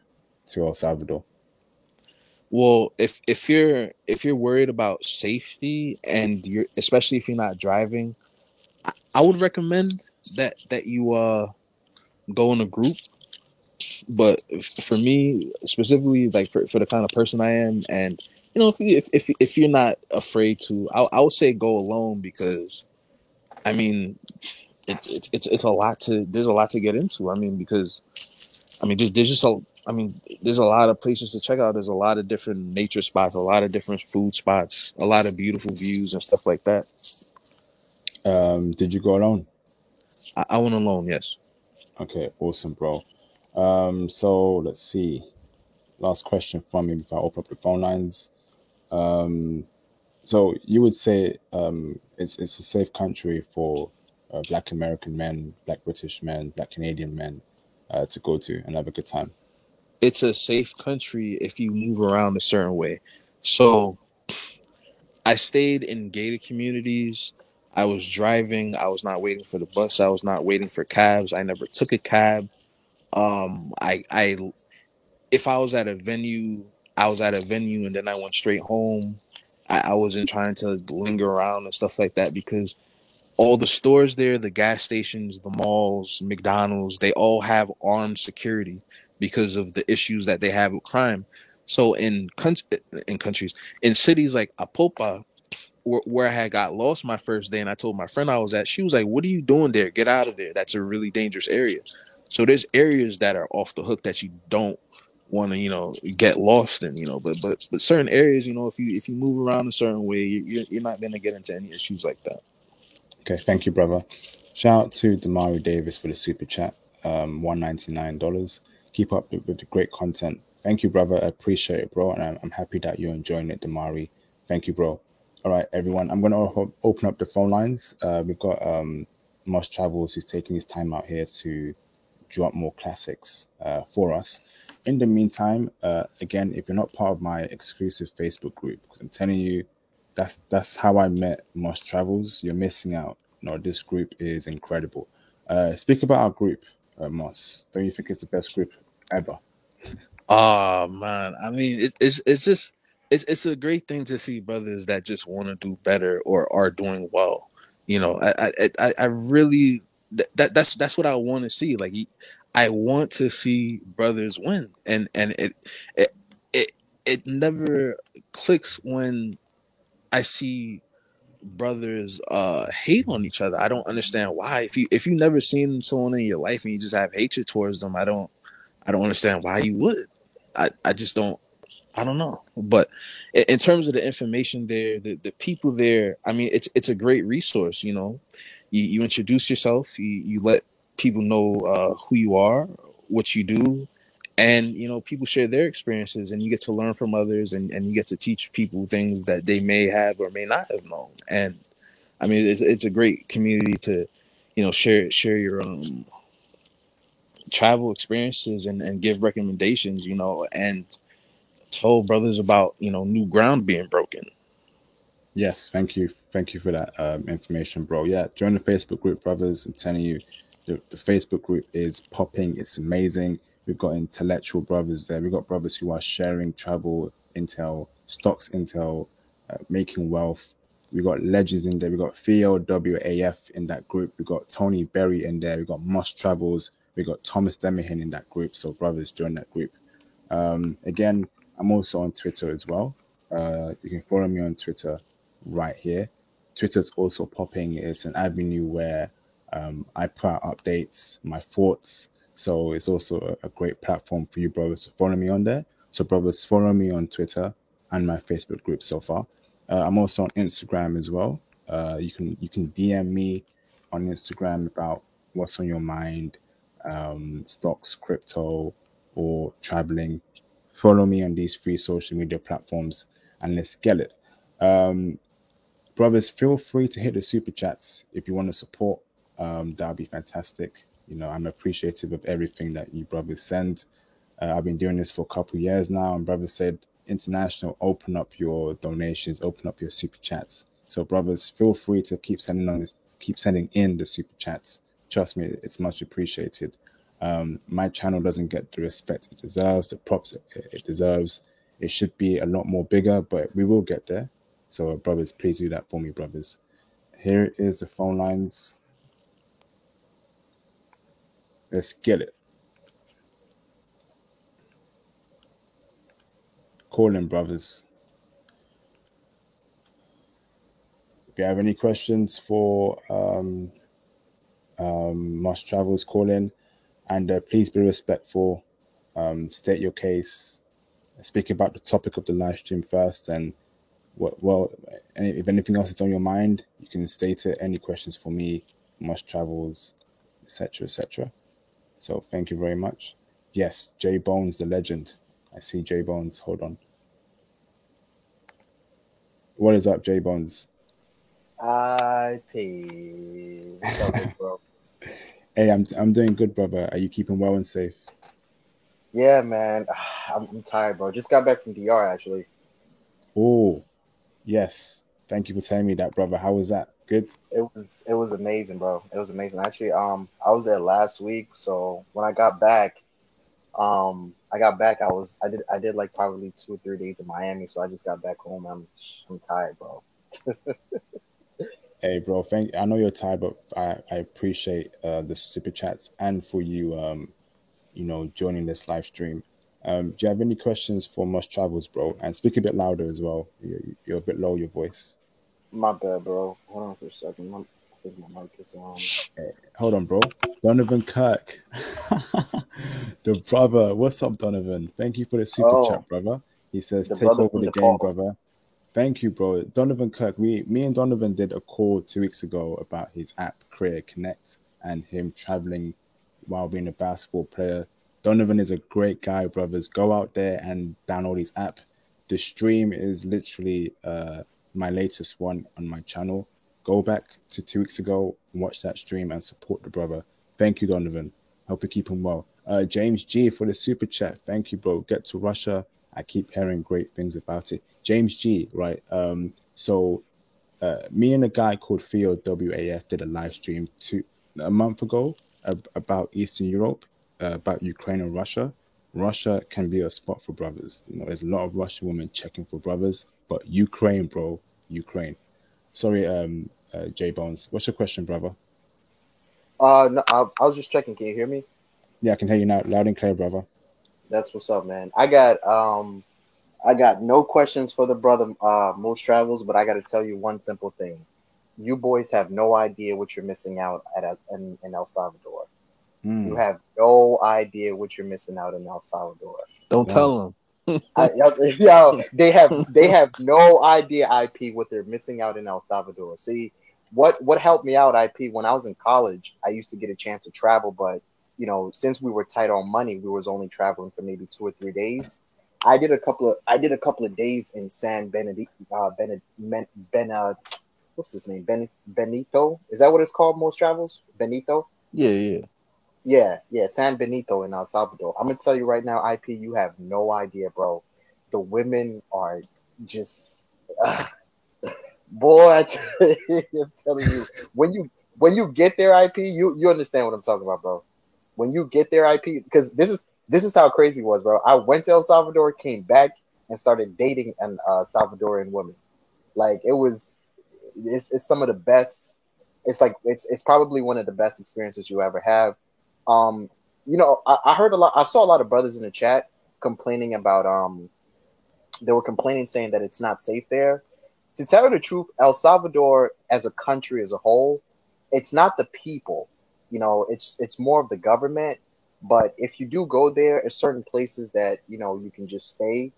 to El Salvador? well, if you're worried about safety and you're especially if you're not driving, I would recommend that you go in a group. But for me specifically, like for the kind of person I am, and if you're not afraid to, I would say go alone because I mean it's a lot to there's a lot to get into. I mean because I mean, there's just a, I mean, there's a lot of places to check out. There's a lot of different nature spots, a lot of different food spots, a lot of beautiful views and stuff like that. Did you go alone? I went alone, yes. Okay, awesome, bro. So let's see. Last question from me before I open up the phone lines. So you would say it's a safe country for Black American men, Black British men, Black Canadian men to go to and have a good time. It's a safe country if you move around a certain way. So I stayed in gated communities. I was driving. I was not waiting for the bus. I was not waiting for cabs. I never took a cab. I if I was at a venue, I was at a venue and then I went straight home. I wasn't trying to linger around and stuff like that because all the stores there, the gas stations, the malls, McDonald's, they all have armed security because of the issues that they have with crime. So in countries, in cities like Apopa, where I had got lost my first day, and I told my friend I was at, she was like, "What are you doing there? Get out of there. That's a really dangerous area." So there's areas that are off the hook that you don't want to, get lost in, but certain areas, if you move around a certain way, you're not gonna get into any issues like that. Okay, thank you, brother. Shout out to Damari Davis for the super chat. $199. Keep up with the great content. Thank you, brother. I appreciate it, bro. And I'm happy that you're enjoying it, Damari. Thank you, bro. All right, everyone. I'm going to open up the phone lines. We've got Mosh Travels who's taking his time out here to drop more classics for us. In the meantime, again, if you're not part of my exclusive Facebook group, because I'm telling you, that's how I met Mosh Travels. You're missing out. No, this group is incredible. Speak about our group, Moss. Don't you think it's the best group ever? Oh man, I mean, it's just it's a great thing to see brothers that just want to do better or are doing well. You know, I really that's what I want to see. Like, I want to see brothers win, and it it it never clicks when I see brothers hate on each other. I don't understand why. If you never seen someone in your life and you just have hatred towards them, I don't understand why you would. I just don't. I don't know. But in terms of the information there, the people there, I mean, it's a great resource. You know, you introduce yourself, you let people know who you are, what you do, and people share their experiences, and you get to learn from others, and you get to teach people things that they may have or may not have known. And I mean, it's a great community to share your travel experiences and give recommendations, and told brothers about new ground being broken. Yes, thank you for that information, bro. Yeah, join the Facebook group, brothers. I'm telling you, the Facebook group is popping. It's amazing. We've got intellectual brothers there. We've got brothers who are sharing travel intel, stocks intel, making wealth. We've got legends in there. We've got Theo WAF in that group. We've got Tony Berry in there. We've got Moss Travels. We've got Thomas Demihin in that group. So brothers, join that group. Again, I'm also on Twitter as well. You can follow me on Twitter right here. Twitter's also popping. It's an avenue where I put out updates, my thoughts. So it's also a great platform for you brothers to follow me on there. So brothers, follow me on Twitter and my Facebook group so far. I'm also on Instagram as well. You can DM me on Instagram about what's on your mind, stocks, crypto, or traveling. Follow me on these free social media platforms and let's get it. Brothers, feel free to hit the super chats if you want to support. That'll be fantastic. I'm appreciative of everything that you brothers send. I've been doing this for a couple of years now, and brothers said, International, open up your donations, open up your super chats. So, brothers, feel free to keep sending in the super chats. Trust me, it's much appreciated. My channel doesn't get the respect it deserves, the props it deserves. It should be a lot more bigger, but we will get there. So, brothers, please do that for me, brothers. Here is the phone lines. Let's get it. Call in, brothers. If you have any questions for Moss Travels, call in. And please be respectful. State your case. Speak about the topic of the live stream first. And if anything else is on your mind, you can state it. Any questions for me, Moss Travels, etc., etc. So thank you very much. Yes, J Bones, the legend. I see J Bones. Hold on. What is up, J Bones? What's up, big bro? Hey, I'm doing good, brother. Are you keeping well and safe? Yeah, man. I'm tired, bro. Just got back from DR actually. Oh, yes. Thank you for telling me that, brother. How was that? Good? It was amazing, bro. It was amazing. Actually, I was there last week, so when I got back, I did like probably 2 or 3 days in Miami, so I just got back home. I'm tired, bro. Hey, bro. I know you're tired, but I appreciate the super chats and for you joining this live stream. Do you have any questions for Moss Travels, bro? And speak a bit louder as well. You're a bit low, your voice. My bad, bro. Hold on for a second. I think my mic is on. Hold on, bro. Donovan Kirk. The brother. What's up, Donovan? Thank you for the super Oh, chat, brother. He says, the take brother over from the game, DePaul. brother. Thank you, bro. Donovan Kirk. Me and Donovan did a call 2 weeks ago about his app, Creator Connect, and him traveling while being a basketball player Donovan is a great guy, brothers. Go out there and download his app. The stream is literally my latest one on my channel. Go back to 2 weeks ago and watch that stream and support the brother. Thank you, Donovan. Hope you keep him well. James G for the super chat. Thank you, bro. Get to Russia. I keep hearing great things about it. James G, right? Me and a guy called Theo WAF did a live stream a month ago about Eastern Europe, about Ukraine and Russia. Russia can be a spot for brothers. You know, there's a lot of Russian women checking for brothers, but Ukraine, bro, Ukraine. Sorry, J Bones. What's your question, brother? No, I was just checking. Can you hear me? Yeah, I can hear you now, loud and clear, brother. That's what's up, man. I got no questions for the brother, Most Travels, but I got to tell you one simple thing. You boys have no idea what you're missing out in El Salvador. You have no idea what you're missing out in El Salvador. Don't tell them. They have no idea, IP, what they're missing out in El Salvador. See, what helped me out, IP, when I was in college, I used to get a chance to travel, but you know, since we were tight on money, we was only traveling for maybe 2 or 3 days. I did a couple of days in San Benedito, what's his name? Benito? Is that what it's called? Most Travels? Benito? Yeah. San Benito in El Salvador. I'm gonna tell you right now, IP, you have no idea, bro. The women are just, boy. I'm telling you, when you get there, IP, you understand what I'm talking about, bro. When you get there, IP, because this is how crazy it was, bro. I went to El Salvador, came back, and started dating an Salvadorian woman. Like it's some of the best. It's probably one of the best experiences you ever have. You know, I heard a lot. I saw a lot of brothers in the chat complaining about they were complaining, saying that it's not safe there. To tell you the truth, El Salvador as a country as a whole, it's not the people. You know, it's more of the government. But if you do go there, there's certain places that, you know, you can just stay,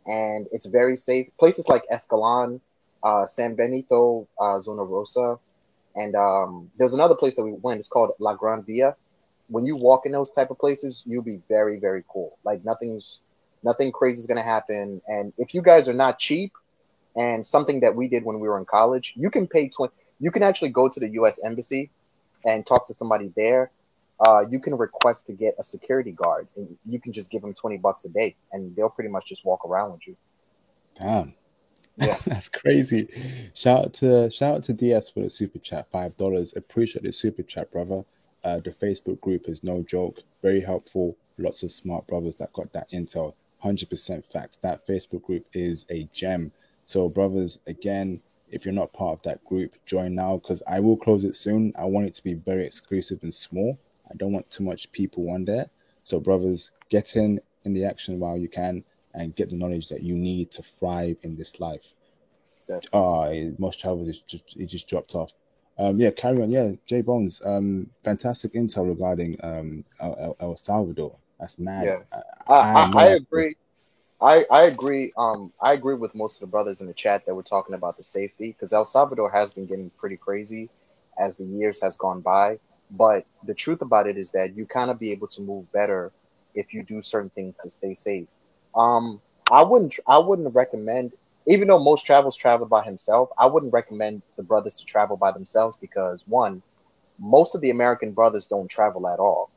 and it's very safe. Places like Escalon, San Benito, Zona Rosa, and there's another place that we went. It's called La Gran Via. When you walk in those type of places, you'll be very, very cool. Like nothing crazy is gonna happen. And if you guys are not cheap, and something that we did when we were in college, you can pay You can actually go to the U.S. Embassy and talk to somebody there. You can request to get a security guard, and you can just give them $20 a day, and they'll pretty much just walk around with you. Damn. Yeah. That's crazy. Shout out to DS for the super chat, $5. Appreciate the super chat, brother. The Facebook group is no joke. Very helpful. Lots of smart brothers that got that intel. 100% facts. That Facebook group is a gem. So, brothers, again, if you're not part of that group, join now, because I will close it soon. I want it to be very exclusive and small. I don't want too much people on there. So, brothers, get in the action while you can and get the knowledge that you need to thrive in this life. Most Travels, it just dropped off. Carry on. Yeah, J Bones, fantastic intel regarding El Salvador. That's mad. Yeah. I agree. I agree. I agree with most of the brothers in the chat that were talking about the safety, because El Salvador has been getting pretty crazy as the years has gone by. But the truth about it is that you kind of be able to move better if you do certain things to stay safe. I wouldn't recommend, even though Most Travels travel by himself, I wouldn't recommend the brothers to travel by themselves, because one, most of the American brothers don't travel at all.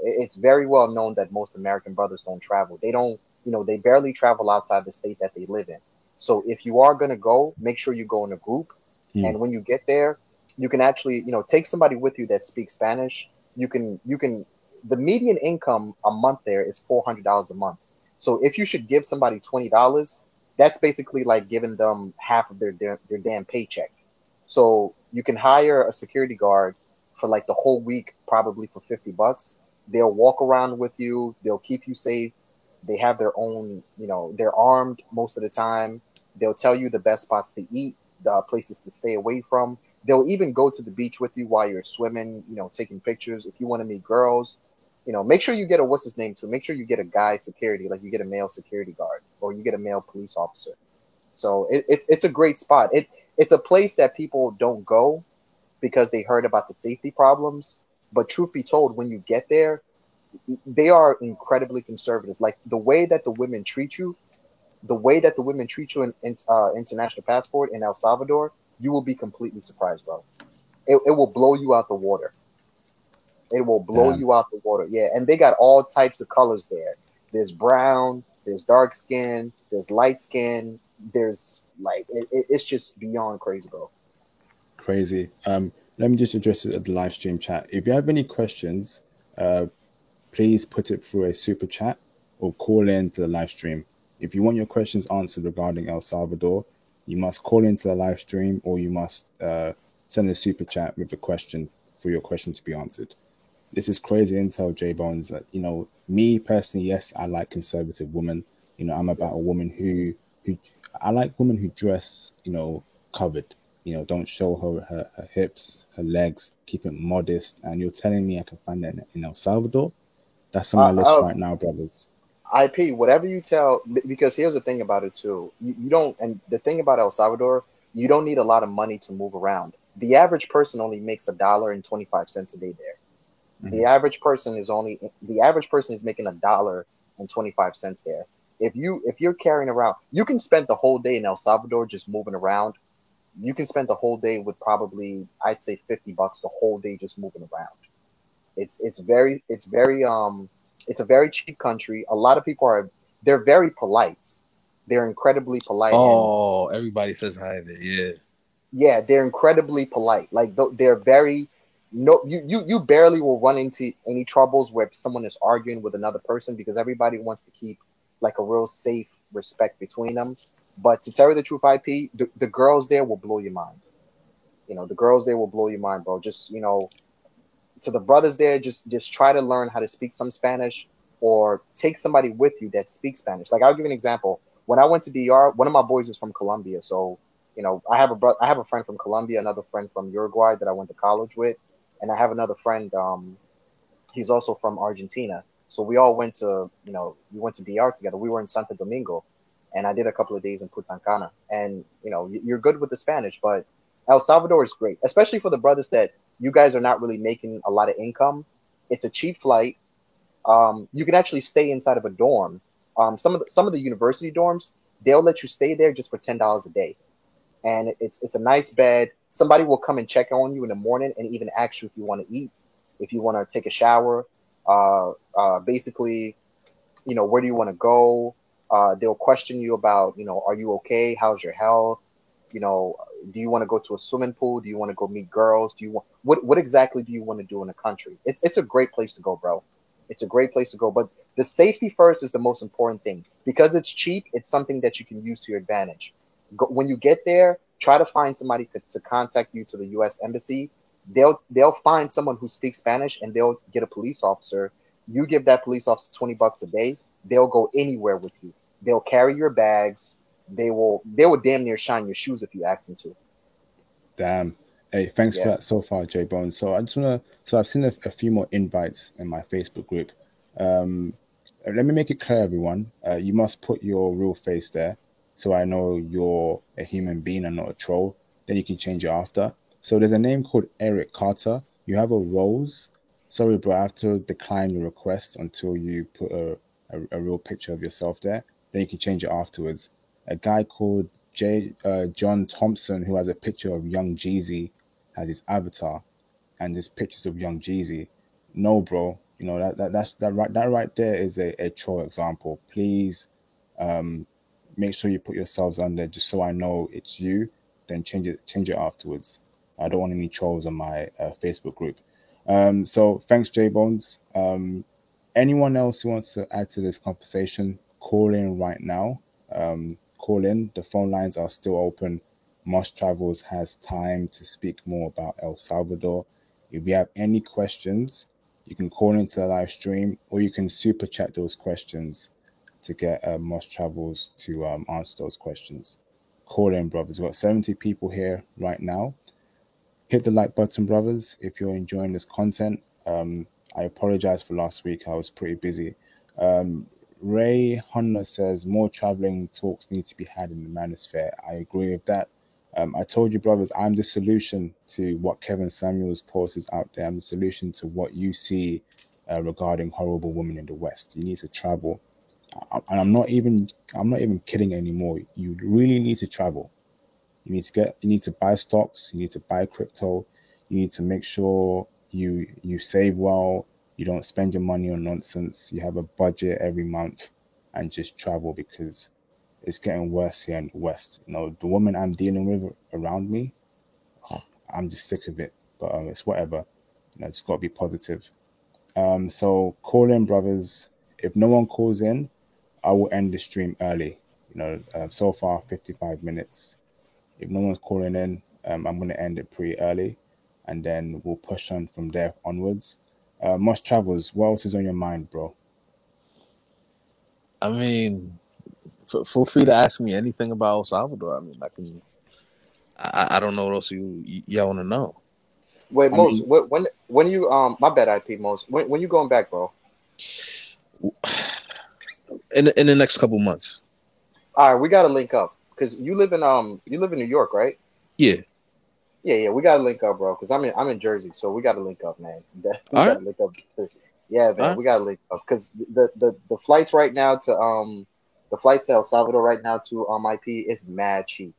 It's very well known that most American brothers don't travel. They don't, you know, they barely travel outside the state that they live in. So if you are going to go, make sure you go in a group. And when you get there, you can actually, you know, take somebody with you that speaks Spanish. The median income a month there is $400 a month. So if you should give somebody $20, that's basically like giving them half of their damn paycheck. So you can hire a security guard for like the whole week, probably for $50. They'll walk around with you. They'll keep you safe. They have their own, you know, they're armed most of the time. They'll tell you the best spots to eat, the places to stay away from. They'll even go to the beach with you while you're swimming, you know, taking pictures. If you want to meet girls, you know, make sure you get what's his name too. Make sure you get a guy security, like you get a male security guard or you get a male police officer. So it's a great spot. It's a place that people don't go because they heard about the safety problems. But truth be told, when you get there, they are incredibly conservative. Like the way that the women treat you, in international passport in El Salvador, you will be completely surprised, bro. It will blow you out the water. It will blow Damn. you out the water. Yeah, and they got all types of colors there. There's brown, there's dark skin, there's light skin, there's like it's just beyond crazy, bro. Crazy. Let me just address it at the live stream chat. If you have any questions, please put it through a super chat or call in to the live stream. If you want your questions answered regarding El Salvador, you must call into the live stream or you must send a super chat with a question for your question to be answered. This is crazy intel, J Bones. That, you know, me personally, yes, I like conservative women. You know, I'm about a woman who I like women who dress, you know, covered. You know, don't show her hips, her legs, keep it modest. And you're telling me I can find that in El Salvador? That's on my list Uh, right now, brothers. IP, whatever you tell, because here's the thing about it too. You don't, and the thing about El Salvador, you don't need a lot of money to move around. The average person only makes $1.25 a day there. Mm-hmm. The average person is making $1.25 there. If you're carrying around, you can spend the whole day in El Salvador just moving around. You can spend the whole day with probably, I'd say, $50 the whole day just moving around. It's a very cheap country. A lot of people they're very polite. They're incredibly polite, and Oh, everybody says hi there. Yeah. yeah, they're incredibly polite. Like they're very no, you barely will run into any troubles where someone is arguing with another person because everybody wants to keep like a real safe respect between them. But to tell you the truth, IP, the girls there will blow your mind. The girls there will blow your mind, bro. Just to the brothers there, just try to learn how to speak some Spanish or take somebody with you that speaks Spanish. Like I'll give you an example. When I went to DR, one of my boys is from Colombia, so I have a friend from Colombia, another friend from Uruguay that I went to college with, and I have another friend. He's also from Argentina. So we all we went to DR together. We were in Santo Domingo, and I did a couple of days in Punta Cana. And you're good with the Spanish, but El Salvador is great, especially for the brothers that you guys are not really making a lot of income. It's a cheap flight. You can actually stay inside of a dorm. Some of the university dorms, they'll let you stay there just for $10 a day, and it's a nice bed. Somebody will come and check on you in the morning and even ask you if you want to eat, if you want to take a shower. Basically, where do you want to go? They'll question you about, are you okay? How's your health? You know, do you want to go to a swimming pool? Do you want to go meet girls? Do you want what exactly do you want to do in the country? It's a great place to go, bro. It's a great place to go, but the safety first is the most important thing because it's cheap. It's something that you can use to your advantage. When you get there, try to find somebody to contact you to the U.S. Embassy. They'll find someone who speaks Spanish and they'll get a police officer. You give that police officer $20 a day. They'll go anywhere with you. They'll carry your bags. They will damn near shine your shoes if you ask them to. Damn. Hey, thanks for Yeah. that so far, J Bones. So I've seen a few more invites in my Facebook group. Let me make it clear, everyone. You must put your real face there, so I know you're a human being and not a troll. Then you can change it after. So there's a name called Eric Carter. You have a rose. Sorry, bro, I have to decline your request until you put a real picture of yourself there. Then you can change it afterwards. A guy called John Thompson, who has a picture of Young Jeezy as his avatar, and there's pictures of Young Jeezy. No, bro, that right there is a troll example. Please, make sure you put yourselves on there just so I know it's you. Then change it afterwards. I don't want any trolls on my Facebook group. So thanks, J Bones. Anyone else who wants to add to this conversation, call in right now. Call in. The phone lines are still open. Mosh Travels has time to speak more about El Salvador. If you have any questions, you can call into the live stream or you can super chat those questions to get Mosh Travels to answer those questions. Call in, brothers. We've got 70 people here right now. Hit the like button, brothers, if you're enjoying this content. I apologize for last week. I was pretty busy. Ray Hunter says more traveling talks need to be had in the manosphere. I agree with that. I told you, brothers, I'm the solution to what Kevin Samuels posts out there. I'm the solution to what you see regarding horrible women in the West. You need to travel, and I'm not even kidding anymore. You really need to travel. You need to buy stocks. You need to buy crypto. You need to make sure you save well. You don't spend your money on nonsense. You have a budget every month, and just travel, because it's getting worse here in the West. The woman I'm dealing with around me, I'm just sick of it. But it's whatever. It's got to be positive. So call in, brothers. If no one calls in, I will end the stream early. So far 55 minutes. If no one's calling in, I'm going to end it pretty early, and then we'll push on from there onwards. Mosh Travels, what else is on your mind, bro? I mean, feel free to ask me anything about El Salvador. I mean, I don't know what else y'all want to know. Wait, Mos, when you my bad, IP Mos. When you going back, bro? In the next couple months. All right, we gotta link up, because you live in New York, right? Yeah. Yeah. We gotta link up, bro. Because I'm in Jersey, so we gotta link up, man. We gotta link up. Yeah, man, we gotta link up, because the flights right now to the flights to El Salvador right now to IP is mad cheap.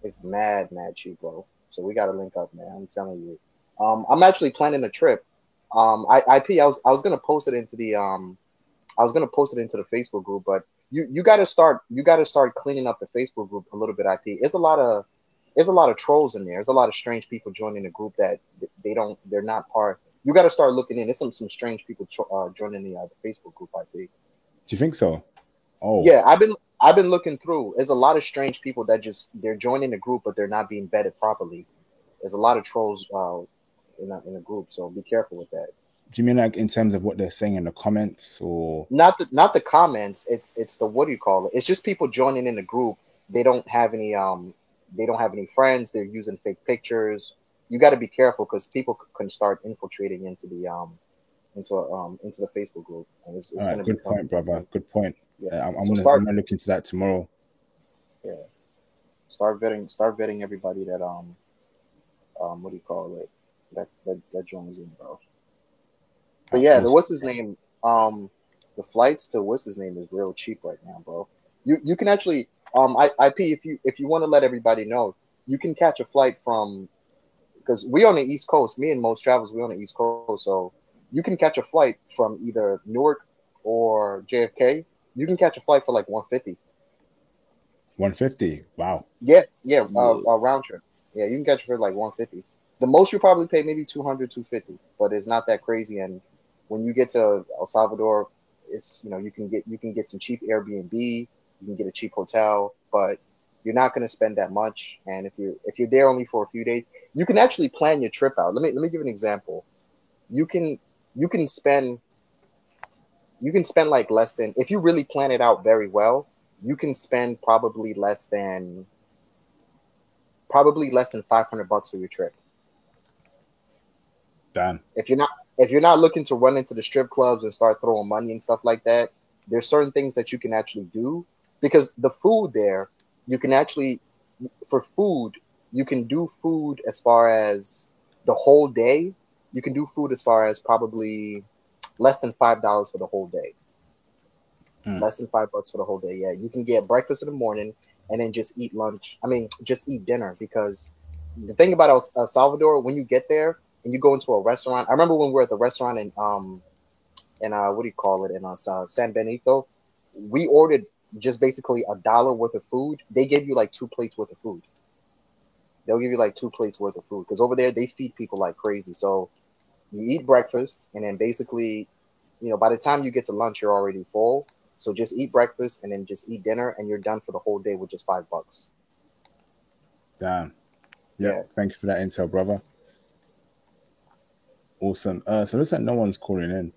It's mad cheap, bro. So we gotta link up, man. I'm telling you. I'm actually planning a trip. I was gonna post it into the Facebook group, but you gotta start cleaning up the Facebook group a little bit. IP. There's a lot of trolls in there. There's a lot of strange people joining the group that they're not part. You got to start looking in. There's some strange people joining the Facebook group. IP. Do you think so? Oh yeah, I've been looking through. There's a lot of strange people that they're joining the group, but they're not being vetted properly. There's a lot of trolls in a group, so be careful with that. Do you mean like in terms of what they're saying in the comments, or not the comments? It's the, what do you call it? It's just people joining in the group. They don't have any friends. They're using fake pictures. You got to be careful, because people can start infiltrating into the Facebook group. And it's all right, good point, brother. Good point. Yeah, I'm gonna look into that tomorrow. Yeah, start vetting everybody that what do you call it, that joins in, bro. But yeah, what's his name? The flights to what's his name is real cheap right now, bro. You can actually IP, if you want to let everybody know, you can catch a flight from, because we on the East Coast. Me and Most Travels, we on the East Coast, so you can catch a flight from either Newark or JFK. You can catch a flight for like $150. $150. Wow. Yeah. A round trip. Yeah, you can catch it for like $150. The most you probably pay maybe $200, $250, but it's not that crazy. And when you get to El Salvador, it's you can get some cheap Airbnb, you can get a cheap hotel, but you're not going to spend that much. And if you're there only for a few days, you can actually plan your trip out. Let me give an example. You can spend like less than, if you really plan it out very well, you can spend probably less than $500 for your trip. Damn. If you're not looking to run into the strip clubs and start throwing money and stuff like that, there's certain things that you can actually do, because the food there, you can actually, for food, you can do food as far as the whole day. You can do food as far as probably less than $5 for the whole day. Less than $5 for the whole day. Yeah, you can get breakfast in the morning and then just eat lunch. Just eat dinner, because the thing about El Salvador, when you get there and you go into a restaurant, I remember when we were at the restaurant in what do you call it, in San Benito, we ordered just basically $1 worth of food. They gave you like 2 plates worth of food. They'll give you like 2 plates worth of food, because over there they feed people like crazy. So you eat breakfast, and then basically, by the time you get to lunch, you're already full. So just eat breakfast and then just eat dinner, and you're done for the whole day with just $5. Damn. Yeah. Thank you for that intel, brother. Awesome. So it looks like no one's calling in.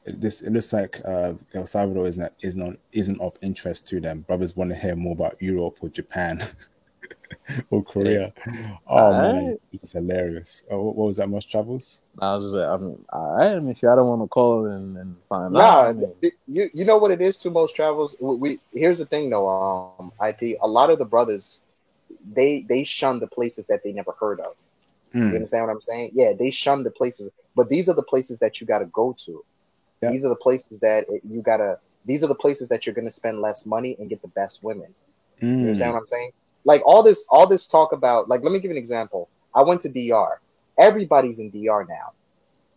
It looks like El Salvador isn't of interest to them. Brothers want to hear more about Europe or Japan or Korea. Man, it's hilarious. What was that, Most Travels? I was just all right. If y'all don't want to call and find out. You know what it is to Most Travels. Here's the thing though, IP. A lot of the brothers, they shun the places that they never heard of. You understand what I'm saying? Yeah, they shun the places, but these are the places that you got to go to. Yeah. These are the places that you gotta. These are the places that you're gonna spend less money and get the best women. You understand what I'm saying? Like all this talk about. Like, let me give you an example. I went to DR. Everybody's in DR now.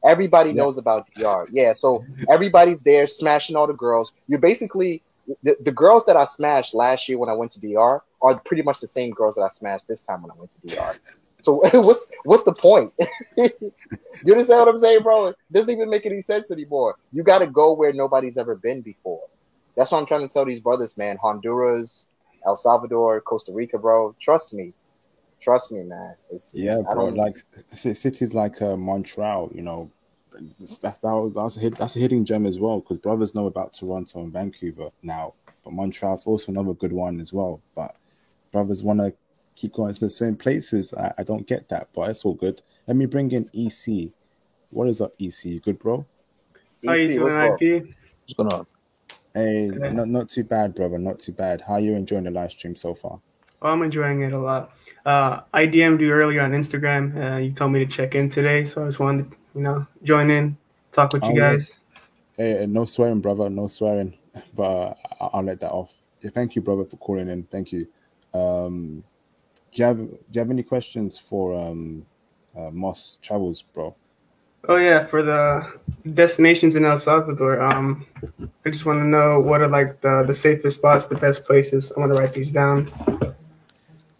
Everybody Yeah. knows about DR. Yeah, so everybody's there smashing all the girls. You're basically the girls that I smashed last year when I went to DR are pretty much the same girls that I smashed this time when I went to DR. So what's the point? You understand what I'm saying, bro? It doesn't even make any sense anymore. You got to go where nobody's ever been before. That's what I'm trying to tell these brothers, man. Honduras, El Salvador, Costa Rica, bro. Trust me, man. Yeah, I bro. don't. Like cities like Montreal, you know, that's a hidden gem as well, because brothers know about Toronto and Vancouver now, but Montreal's also another good one as well. But brothers want to keep going to the same places. I don't get that, but it's all good. Let me bring in EC. What is up, EC? You good, bro? How you EC, what's doing, bro? IP? What's going on? Hey, Yeah. not too bad, brother. Not too bad. How you enjoying the live stream so far? Well, I'm enjoying it a lot. I DM'd you earlier on Instagram. You told me to check in today, so I just wanted to, join in, talk with you Oh yes. guys. Hey, no swearing, brother. No swearing. But I'll let that off. Yeah, thank you, brother, for calling in. Thank you. Um, do you have any questions for Moss Travels, bro? Oh yeah, for the destinations in El Salvador. I just want to know what are like the safest spots, the best places. I want to write these down.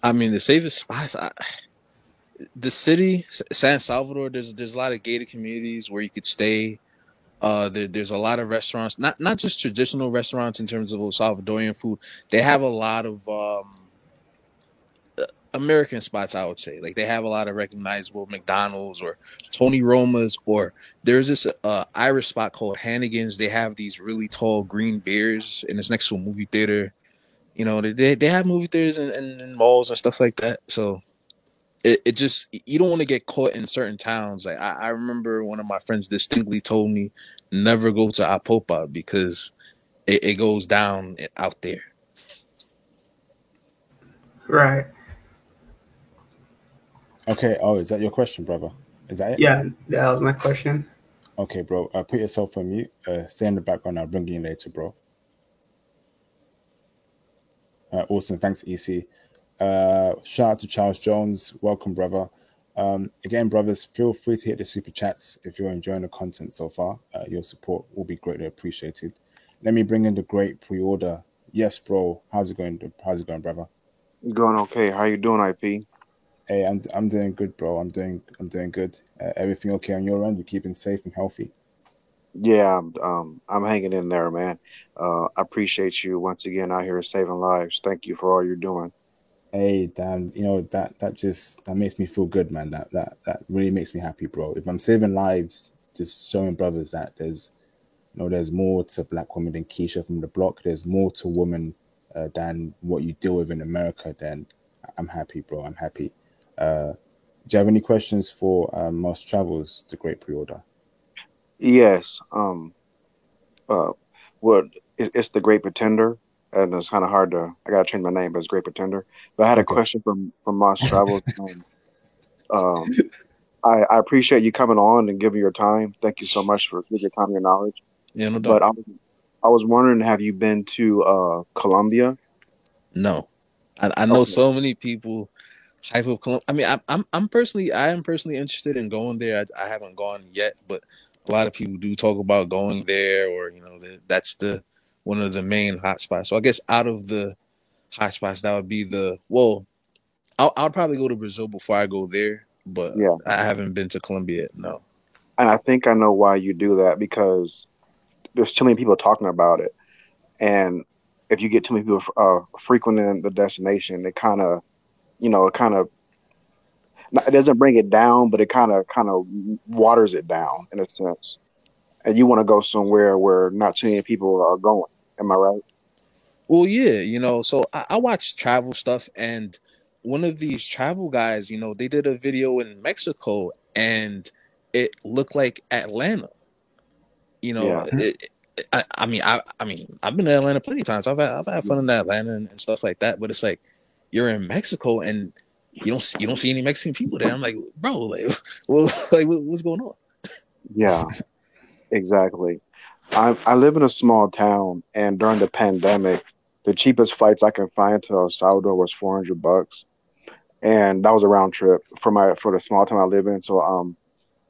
I mean, the safest spots. The city, San Salvador. There's a lot of gated communities where you could stay. There's a lot of restaurants, not just traditional restaurants in terms of Salvadorian food. They have a lot of American spots, I would say. Like they have a lot of recognizable McDonald's or Tony Roma's, or there's this Irish spot called Hannigan's. They have these really tall green beers, and it's next to a movie theater. You know, they have movie theaters and malls and stuff like that. So it just, you don't want to get caught in certain towns. Like I remember one of my friends distinctly told me never go to Apopa because it goes down out there. Right. Okay. Oh, is that your question, brother? Is that it? Yeah, that was my question. Okay, bro. Put yourself on mute. Stay in the background. I'll bring you in later, bro. Awesome. Thanks, EC. Shout out to Charles Jones. Welcome, brother. Again, brothers, feel free to hit the super chats if you're enjoying the content so far. Your support will be greatly appreciated. Let me bring in the great pre-order. Yes, bro. How's it going? How's it going, brother? Going okay. How you doing, IP? Hey, I'm doing good, bro. I'm doing good. Everything okay on your end? You keeping safe and healthy? Yeah, I'm hanging in there, man. I appreciate you once again out here saving lives. Thank you for all you're doing. Hey, damn, you know that makes me feel good, man. That really makes me happy, bro. If I'm saving lives, just showing brothers that there's more to black women than Keisha from the block. There's more to women than what you deal with in America. Then I'm happy, bro. I'm happy. Do you have any questions for Moss Travels, the great pre-order? Yes. Uh, what it's the Great Pretender, and it's kind of hard to. I gotta change my name, but it's Great Pretender. But I had a Okay. question from Moss Travels. Um, I appreciate you coming on and giving your time. Thank you so much for giving your time and your knowledge. Yeah, no But doubt. I was wondering, have you been to Colombia? No, I know Okay. so many people hype up Colombia. I mean, I am personally interested in going there. I haven't gone yet, but a lot of people do talk about going there, or that's the one of the main hotspots. So I guess out of the hotspots, that would be the well. I'll probably go to Brazil before I go there, but Yeah. I haven't been to Colombia yet. No. And I think I know why you do that because there's too many people talking about it. And if you get too many people frequenting the destination, it kind of, it kind of, it doesn't bring it down, but it kind of waters it down in a sense. And you want to go somewhere where not too many people are going. Am I right? Well, yeah, so I watch travel stuff, and one of these travel guys, they did a video in Mexico, and it looked like Atlanta. You know, Yeah. I've been to Atlanta plenty of times. I've had fun in Atlanta and stuff like that. But it's like you're in Mexico, and you don't see any Mexican people there. I'm like, bro, like, well, like what's going on? Yeah, exactly. I live in a small town, and during the pandemic, the cheapest flights I can find to El Salvador was $400, and that was a round trip for the small town I live in. So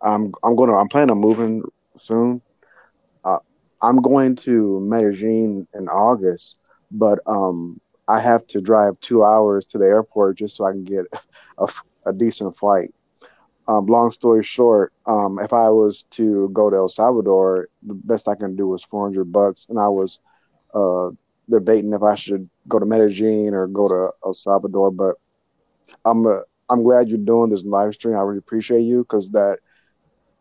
I'm planning on moving soon. Uh, I'm going to Medellin in August, but I have to drive 2 hours to the airport just so I can get a, a decent flight. Long story short, if I was to go to El Salvador, the best I can do was $400, and I was uh, debating if I should go to Medellin or go to El Salvador. But I'm uh, I'm glad you're doing this live stream. I really appreciate you because that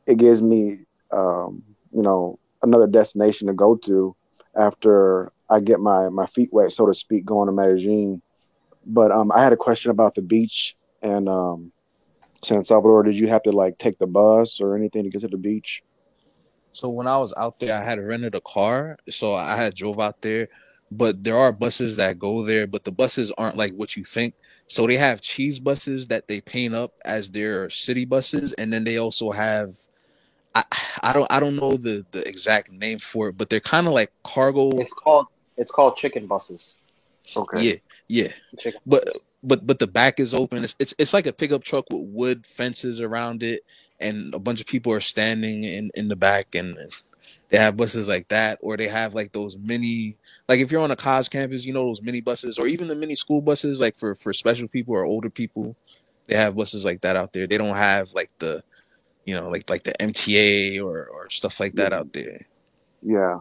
it gives me another destination to go to after I get my feet wet, so to speak, going to Medellin. But I had a question about the beach and San Salvador. Did you have to like take the bus or anything to get to the beach? So when I was out there, I had rented a car, so I had drove out there. But there are buses that go there, but the buses aren't like what you think. So they have cheese buses that they paint up as their city buses, and then they also have I, I don't know the exact name for it, but they're kind of like cargo. It's called chicken buses. Yeah, Okay. yeah. Chicken But buses. but the back is open. It's like a pickup truck with wood fences around it, and a bunch of people are standing in the back, and they have buses like that, or they have like those mini, like if you're on a college campus, you know those mini buses, or even the mini school buses, like for special people or older people. They have buses like that out there. They don't have like the like the MTA or stuff like that Yeah. out there. Yeah.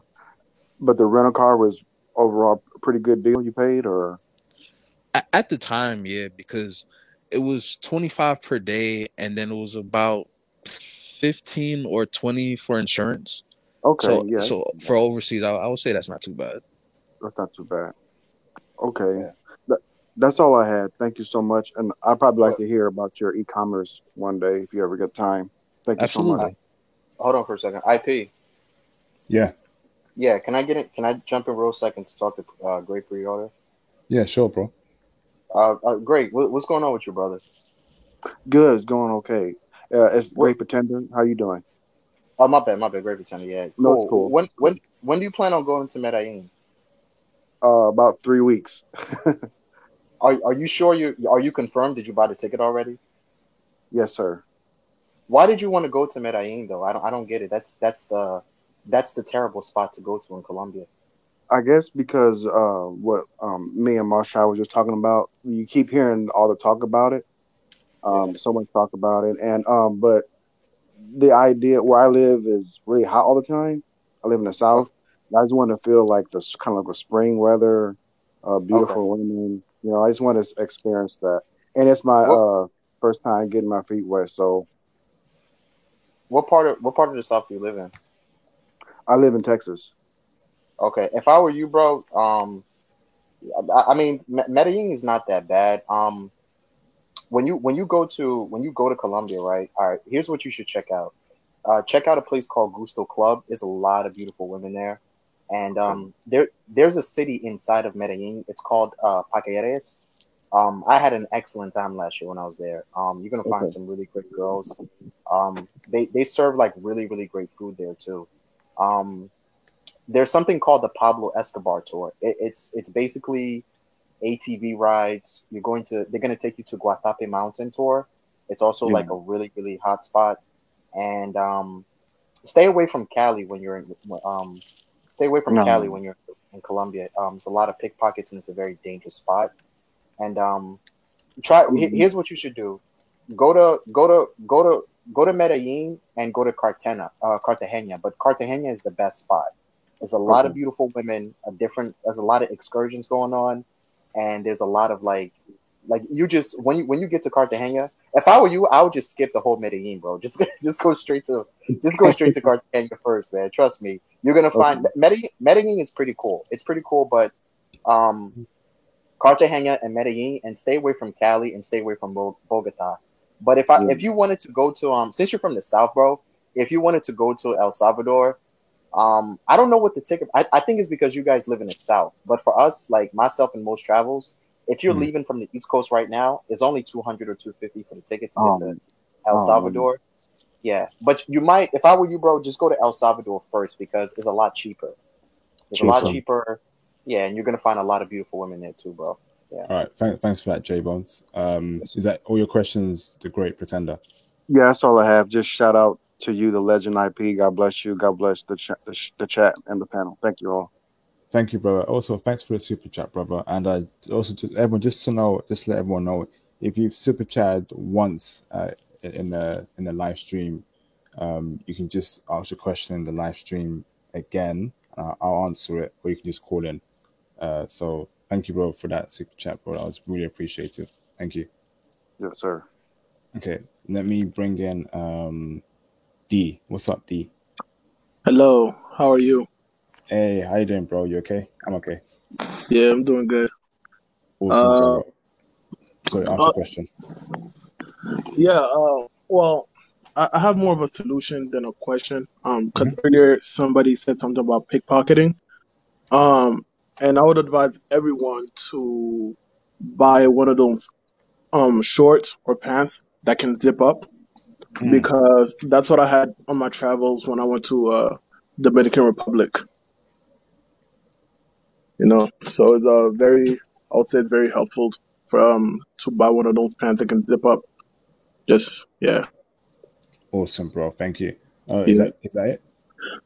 But the rental car was overall a pretty good deal you paid, or At the time, yeah, because it was 25 per day, and then it was about 15 or 20 for insurance. okay, So yeah, so for overseas, I would say that's not too bad. that's not too bad. Okay. Yeah. That, that's all I had. Thank you so much. And I'd probably like But to hear about your e-commerce one day if you ever get time. Thank you so much. uh, Absolutely. hold on for a second. IP. Yeah, Yeah, can I get it? Can I jump in real second to talk to Great Pre-Order? yeah, sure, bro. Great. What's going on with you, brother? Good, it's going okay. It's What? Great Pretender. How you doing? Oh, my bad. Great Pretender. Yeah, No, it's cool. cool. When do you plan on going to Medellin? About 3 weeks. Are you sure are you confirmed? Did you buy the ticket already? Yes, sir. Why did you want to go to Medellin though? I don't get it. That's the terrible spot to go to in Colombia. I guess because what me and Marshall was just talking about, you keep hearing all the talk about it. Yeah. So much talk about it, and but the idea where I live is really hot all the time. I live in the south. Okay. I just want to feel like this kind of like a spring weather, Okay. beautiful women. I just want to experience that. And it's my What first time getting my feet wet. So what part of the South do you live in? I live in Texas. Okay. If I were you, bro, I mean, Medellin is not that bad. When you go to Colombia, right? All right. Here's what you should check out. Check out a place called Gusto Club. There's a lot of beautiful women there, and Okay. there's a city inside of Medellin. It's called Paqueres. I had an excellent time last year when I was there. You're gonna find Okay. some really great girls. They serve like really really great food there too. Um, there's something called the Pablo Escobar tour. It's basically ATV rides. They're gonna take you to Guatape Mountain tour. It's also Yeah. like a really really hot spot, and stay away from Cali when you're in stay away from Cali No. when you're in Colombia. There's a lot of pickpockets and it's a very dangerous spot. And I'm, here's what you should do: go to Medellin and go to Cartagena. But Cartagena is the best spot. There's a lot okay. of beautiful women, there's a lot of excursions going on, and there's a lot of like you just when you get to Cartagena. If I were you, I would just skip the whole Medellin, bro. Just just go straight to Cartagena first, man. Trust me, you're gonna find Okay. Medellin is pretty cool. It's pretty cool, but um Cartagena and Medellin, and stay away from Cali and stay away from Bogota. But Yeah. if you wanted to go to since you're from the South, bro, if you wanted to go to El Salvador, I don't know what the ticket. I think it's because you guys live in the South. But for us, like myself and most travels, If you're leaving from the East Coast right now, it's only 200 or 250 for the ticket to get to El Salvador. Man. Yeah, but you might, if I were you, bro, just go to El Salvador first because it's a lot cheaper. It's a lot cheaper. Yeah, and you're gonna find a lot of beautiful women there too, bro. Yeah. All right, thanks for that, J Bones. Is that all your questions, The Great Pretender? Yeah, that's all I have. Just shout out to you, the Legend IP. God bless you. God bless the chat and the panel. Thank you all. Thank you, brother. Also, thanks for the super chat, brother. And also to everyone, just let everyone know, if you've super chatted once in the live stream, you can just ask your question in the live stream again. I'll answer it, or you can just call in. So thank you, bro, for that super chat, bro. I was really appreciative. Thank you. Yes, sir. Okay, let me bring in D. What's up, D? Hello, how are you? Hey, how you doing, bro? You okay? I'm okay. Yeah, I'm doing good. Awesome, bro. Sorry, ask your question. Yeah, well, I have more of a solution than a question. Because earlier somebody said something about pickpocketing. And I would advise everyone to buy one of those shorts or pants that can zip up, because that's what I had on my travels when I went to Dominican Republic. You know, so it's I would say it's very helpful for to buy one of those pants that can zip up. Just Awesome, bro. Thank you. Is that it?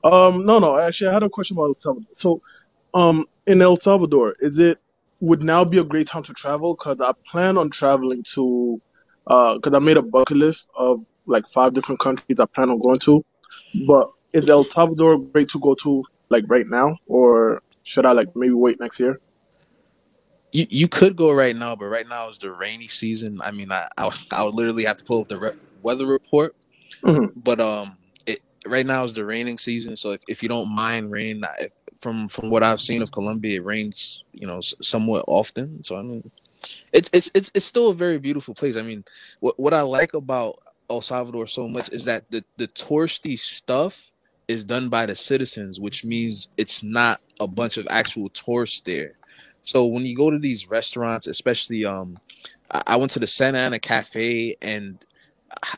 No. Actually, I had a question about El Salvador. So, in El Salvador, would now be a great time to travel? Because I plan on traveling to, because I made a bucket list of like 5 different countries I plan on going to. But is El Salvador great to go to like right now, or should I like maybe wait next year? You could go right now, but right now is the rainy season. I mean, I would literally have to pull up the weather report. But right now is the raining season, so if you don't mind rain, from what I've seen of Colombia, it rains, somewhat often. So I mean, it's still a very beautiful place. I mean, what I like about El Salvador so much is that the touristy stuff is done by the citizens, which means it's not a bunch of actual tourists there. So when you go to these restaurants, especially I went to the Santa Ana Cafe, and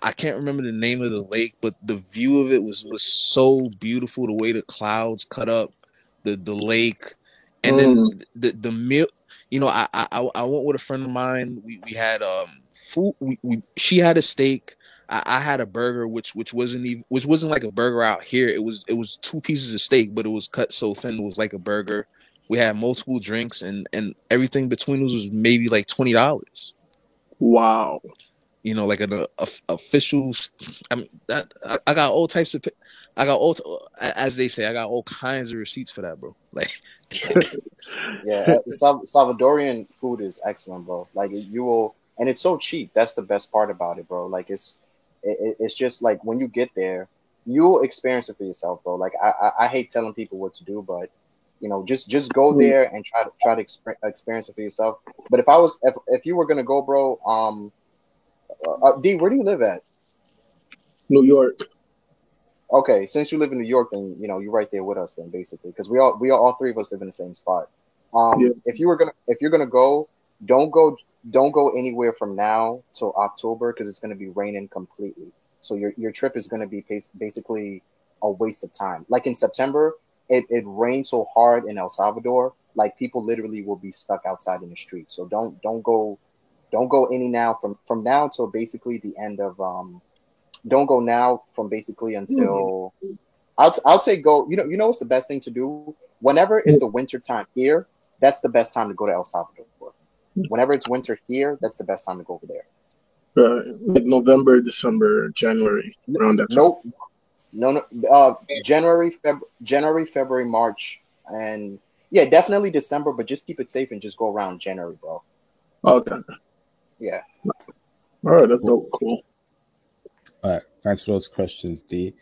I can't remember the name of the lake, but the view of it was so beautiful. The way the clouds cut up the lake, and then the meal. I went with a friend of mine. We had food. She had a steak. I had a burger, which wasn't like a burger out here. It was 2 pieces of steak, but it was cut so thin it was like a burger. We had multiple drinks, and everything between us was maybe like $20. Wow. Like an official. I mean, I got all types of. I got all, as they say, I got all kinds of receipts for that, bro. Like, yeah, Salvadorian food is excellent, bro. Like you will, and it's so cheap. That's the best part about it, bro. Like it's just like when you get there, you'll experience it for yourself, bro. Like I hate telling people what to do, but just go there and try to experience it for yourself. But if you were gonna go, bro, D, where do you live at? New York. Okay, since you live in New York, then you're right there with us, then basically, because all 3 of us live in the same spot. If you're gonna go, don't go anywhere from now till October, because it's gonna be raining completely. So your trip is gonna be basically a waste of time. Like in September, it rained so hard in El Salvador, like people literally will be stuck outside in the street. So don't go any now from now till basically the end of Don't go now from basically until I'll say go. What's the best thing to do? Whenever it's the winter time here, that's the best time to go to El Salvador. Whenever it's winter here, that's the best time to go over there. Like November, December, January, around that time. No. January, February, March, and yeah, definitely December. But just keep it safe and just go around January, bro. Okay. Yeah. All right, that's dope. Cool. All right, thanks for those questions, D.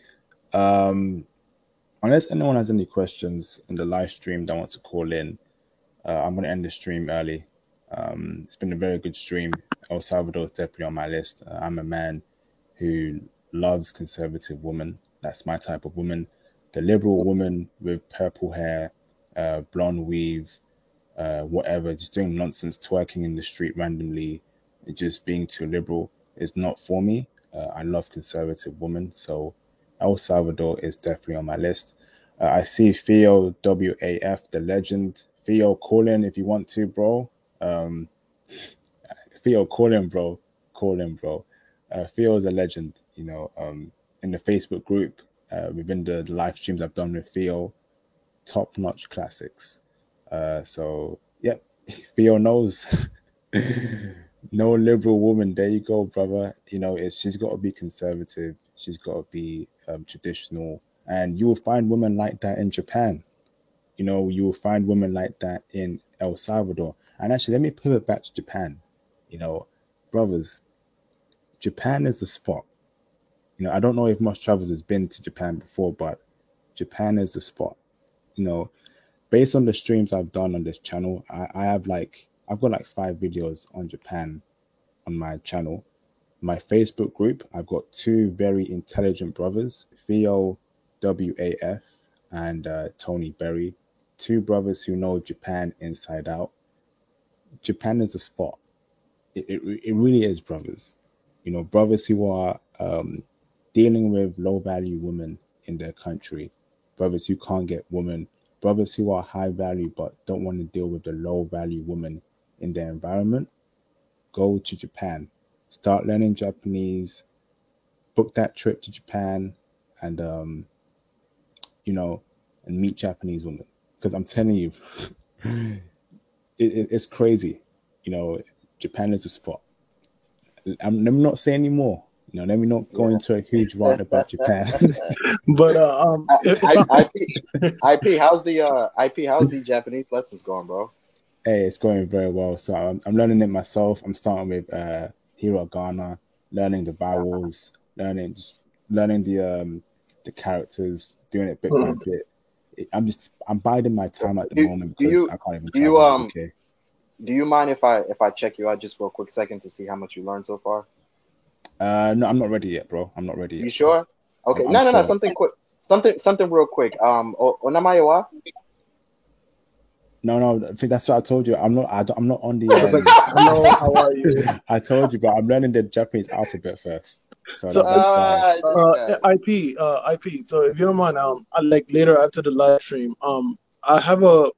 Unless anyone has any questions in the live stream that wants to call in, I'm going to end the stream early. It's been a very good stream. El Salvador is definitely on my list. I'm a man who loves conservative women. That's my type of woman. The liberal woman with purple hair, blonde weave, whatever, just doing nonsense, twerking in the street randomly, and just being too liberal is not for me. I love conservative women, so El Salvador is definitely on my list. I see Theo WAF, the legend. Theo, call in if you want to, bro. Theo, call in, bro. Call in, bro. Theo is a legend, you know, in the Facebook group, within the live streams I've done with Theo, top-notch classics. So, yep, Theo knows. No liberal woman. There you go, brother. You know, she's got to be conservative. She's got to be traditional. And you will find women like that in Japan. You know, you will find women like that in El Salvador. And actually, let me pivot back to Japan. You know, brothers, Japan is the spot. You know, I don't know if Mosh Travels has been to Japan before, but Japan is the spot. You know, based on the streams I've done on this channel, I've got like 5 videos on Japan on my channel. My Facebook group, I've got 2 very intelligent brothers, Theo WAF and Tony Berry, 2 brothers who know Japan inside out. Japan is a spot. It really is, brothers. You know, brothers who are dealing with low-value women in their country, brothers who can't get women, brothers who are high value but don't want to deal with the low-value woman in their environment. Go to Japan. Start learning Japanese. Book that trip to Japan, and you know, and meet Japanese women. Because I'm telling you, it's crazy. You know, Japan is a spot. Let me not say any more. You know, let me not go into a huge rant about Japan. But IP, how's the Japanese lessons going, bro? Hey, it's going very well. So I'm learning it myself. I'm starting with hiragana, learning the vowels, learning the characters, doing it bit by bit. I'm biding my time at the moment because I can't even travel. Okay. Do you mind if I check you out just for a quick second to see how much you learned so far? No, I'm not ready yet, bro. I'm not ready yet. You sure? Okay. I'm No. sure. Something quick. Something real quick. Onamayo wa? No. I think that's what I told you. I'm not on the. Hello, how are you? I told you, but I'm learning the Japanese alphabet first. So that's fine. IP. So if you don't mind, like later after the live stream, I know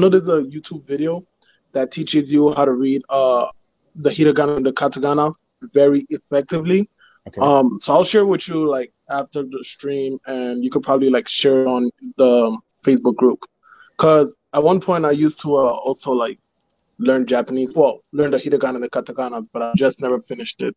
there's a YouTube video that teaches you how to read the hiragana and the katakana very effectively. Okay. So I'll share with you like after the stream, and you could probably like share it on the Facebook group. Because at one point I used to also like learn Japanese. Well, learn the hiragana and the katakanas, but I just never finished it.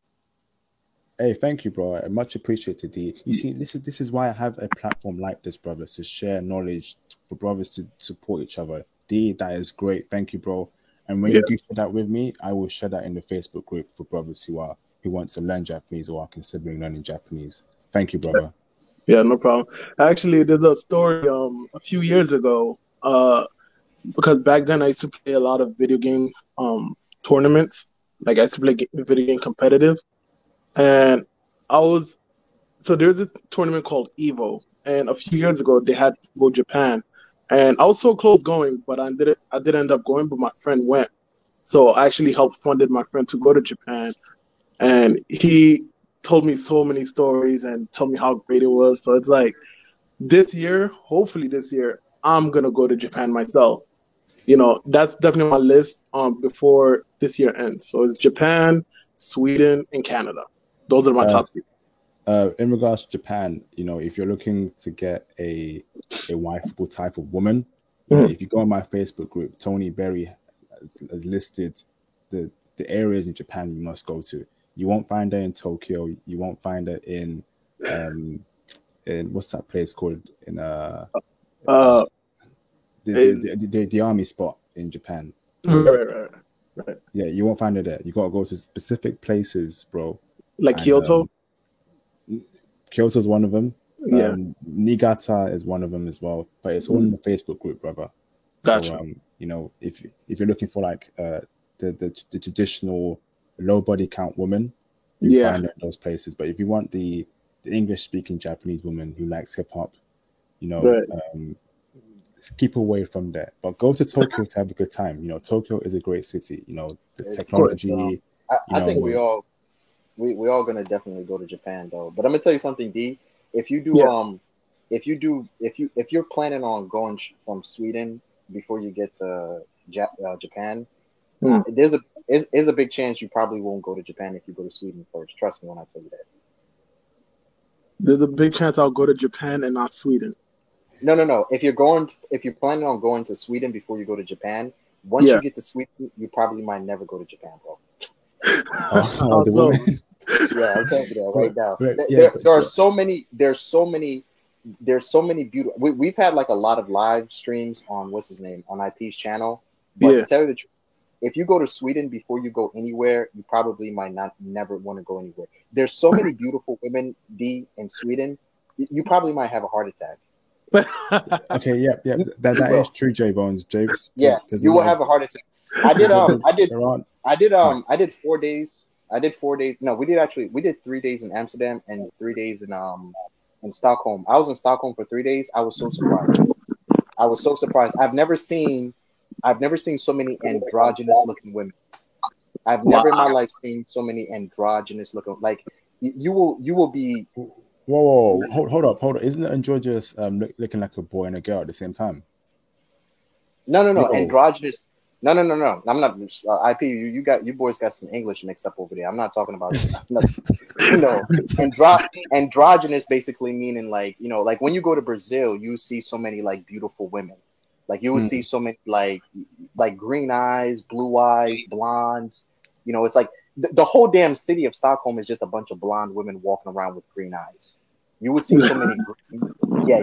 Hey, thank you, bro. Much appreciated, D. You see, this is why I have a platform like this, brothers, to share knowledge, for brothers to support each other. D, that is great. Thank you, bro. And when you do share that with me, I will share that in the Facebook group for brothers who want to learn Japanese or are considering learning Japanese. Thank you, brother. Yeah, no problem. Actually, there's a story a few years ago, because back then I used to play a lot of video game tournaments. Like I used to play video game competitive. And there's this tournament called Evo, and a few years ago they had Evo Japan, and I was so close going, but I didn't end up going, but my friend went, so I actually helped funded my friend to go to Japan, and he told me so many stories and told me how great it was. So it's like hopefully this year, I'm gonna go to Japan myself. You know, that's definitely on my list before this year ends. So it's Japan, Sweden, and Canada. Those are my top 3. In regards to Japan, you know, if you're looking to get a wifeable type of woman, if you go on my Facebook group, Tony Berry has listed the areas in Japan you must go to. You won't find her in Tokyo. You won't find her in what's that place called the army spot in Japan. Right. Yeah, you won't find her there. You gotta go to specific places, bro. Like Kyoto? Kyoto is one of them. Yeah. Niigata is one of them as well. But it's all in the Facebook group, brother. Gotcha. So, you know, if you're looking for like the traditional low body count woman, you find her in those places. But if you want the English speaking Japanese woman who likes hip hop, you know, keep away from there. But go to Tokyo to have a good time. You know, Tokyo is a great city. You know, the technology. I think we all gonna definitely go to Japan though. But I'm gonna tell you something, D. If you do if you're planning on going from Sweden before you get to Japan, there's a big chance you probably won't go to Japan if you go to Sweden first. Trust me when I tell you that. There's a big chance I'll go to Japan and not Sweden. No. If you're planning on going to Sweden before you go to Japan, once you get to Sweden, you probably might never go to Japan, bro. I'm telling you that right now. There's so many beautiful. We've had like a lot of live streams on on IP's channel. But to tell you the truth, if you go to Sweden before you go anywhere, you probably might never want to go anywhere. There's so many beautiful women, D, in Sweden. You probably might have a heart attack. Okay, yeah, that is true, J Bones. You will have a heart attack. I did 4 days. No, we did 3 days in Amsterdam and 3 days in Stockholm. I was in Stockholm for 3 days. I was so surprised. I've never seen so many androgynous looking women. I've never in my life seen so many androgynous looking. Like you will be. Whoa! Hold up! Isn't it androgynous looking like a boy and a girl at the same time? No. Androgynous. No. I'm not. IP. You boys got some English mixed up over there. I'm not talking about. Androgynous basically meaning like like when you go to Brazil, you see so many like beautiful women. Like you will see so many like green eyes, blue eyes, blondes. It's like the whole damn city of Stockholm is just a bunch of blonde women walking around with green eyes. You will see so many.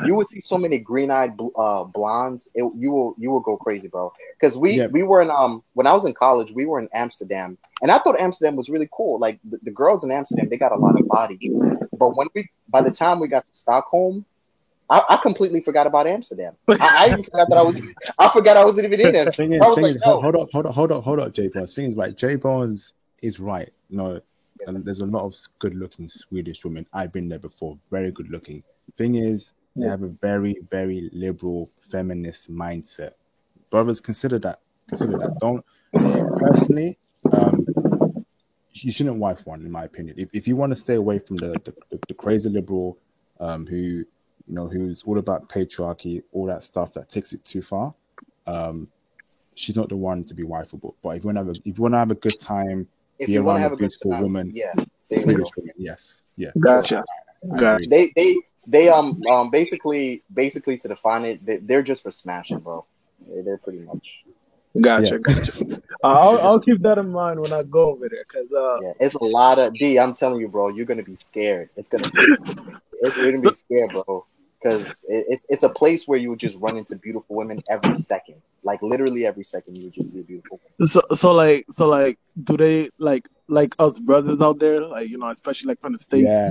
You will see so many green-eyed blondes. You will go crazy, bro. Because we were in when I was in college, we were in Amsterdam, and I thought Amsterdam was really cool. Like the girls in Amsterdam, they got a lot of body. But by the time we got to Stockholm, I completely forgot about Amsterdam. I even forgot that I forgot I wasn't even in Amsterdam. Hold up, J Bones. Thing is right. J Bones is right. No, and there's a lot of good-looking Swedish women. I've been there before. Very good-looking. Thing is, they have a very, very liberal feminist mindset. Brothers, consider that. Don't personally. You shouldn't wife one, in my opinion. If you want to stay away from the crazy liberal, who's all about patriarchy, all that stuff that takes it too far, she's not the one to be wifeable. But if you want to have a good time, be around a beautiful woman, Swedish women, yes, yeah. Gotcha. They basically to define it, they're just for smashing, bro. They're pretty much. Gotcha. I'll keep that in mind when I go over there, because it's a lot of D. I'm telling you, bro, you're gonna be scared. You're gonna be scared, bro, because it's a place where you would just run into beautiful women every second. Like literally every second, you would just see a beautiful woman. So like, do they like us brothers out there, like especially like from the States? Yeah.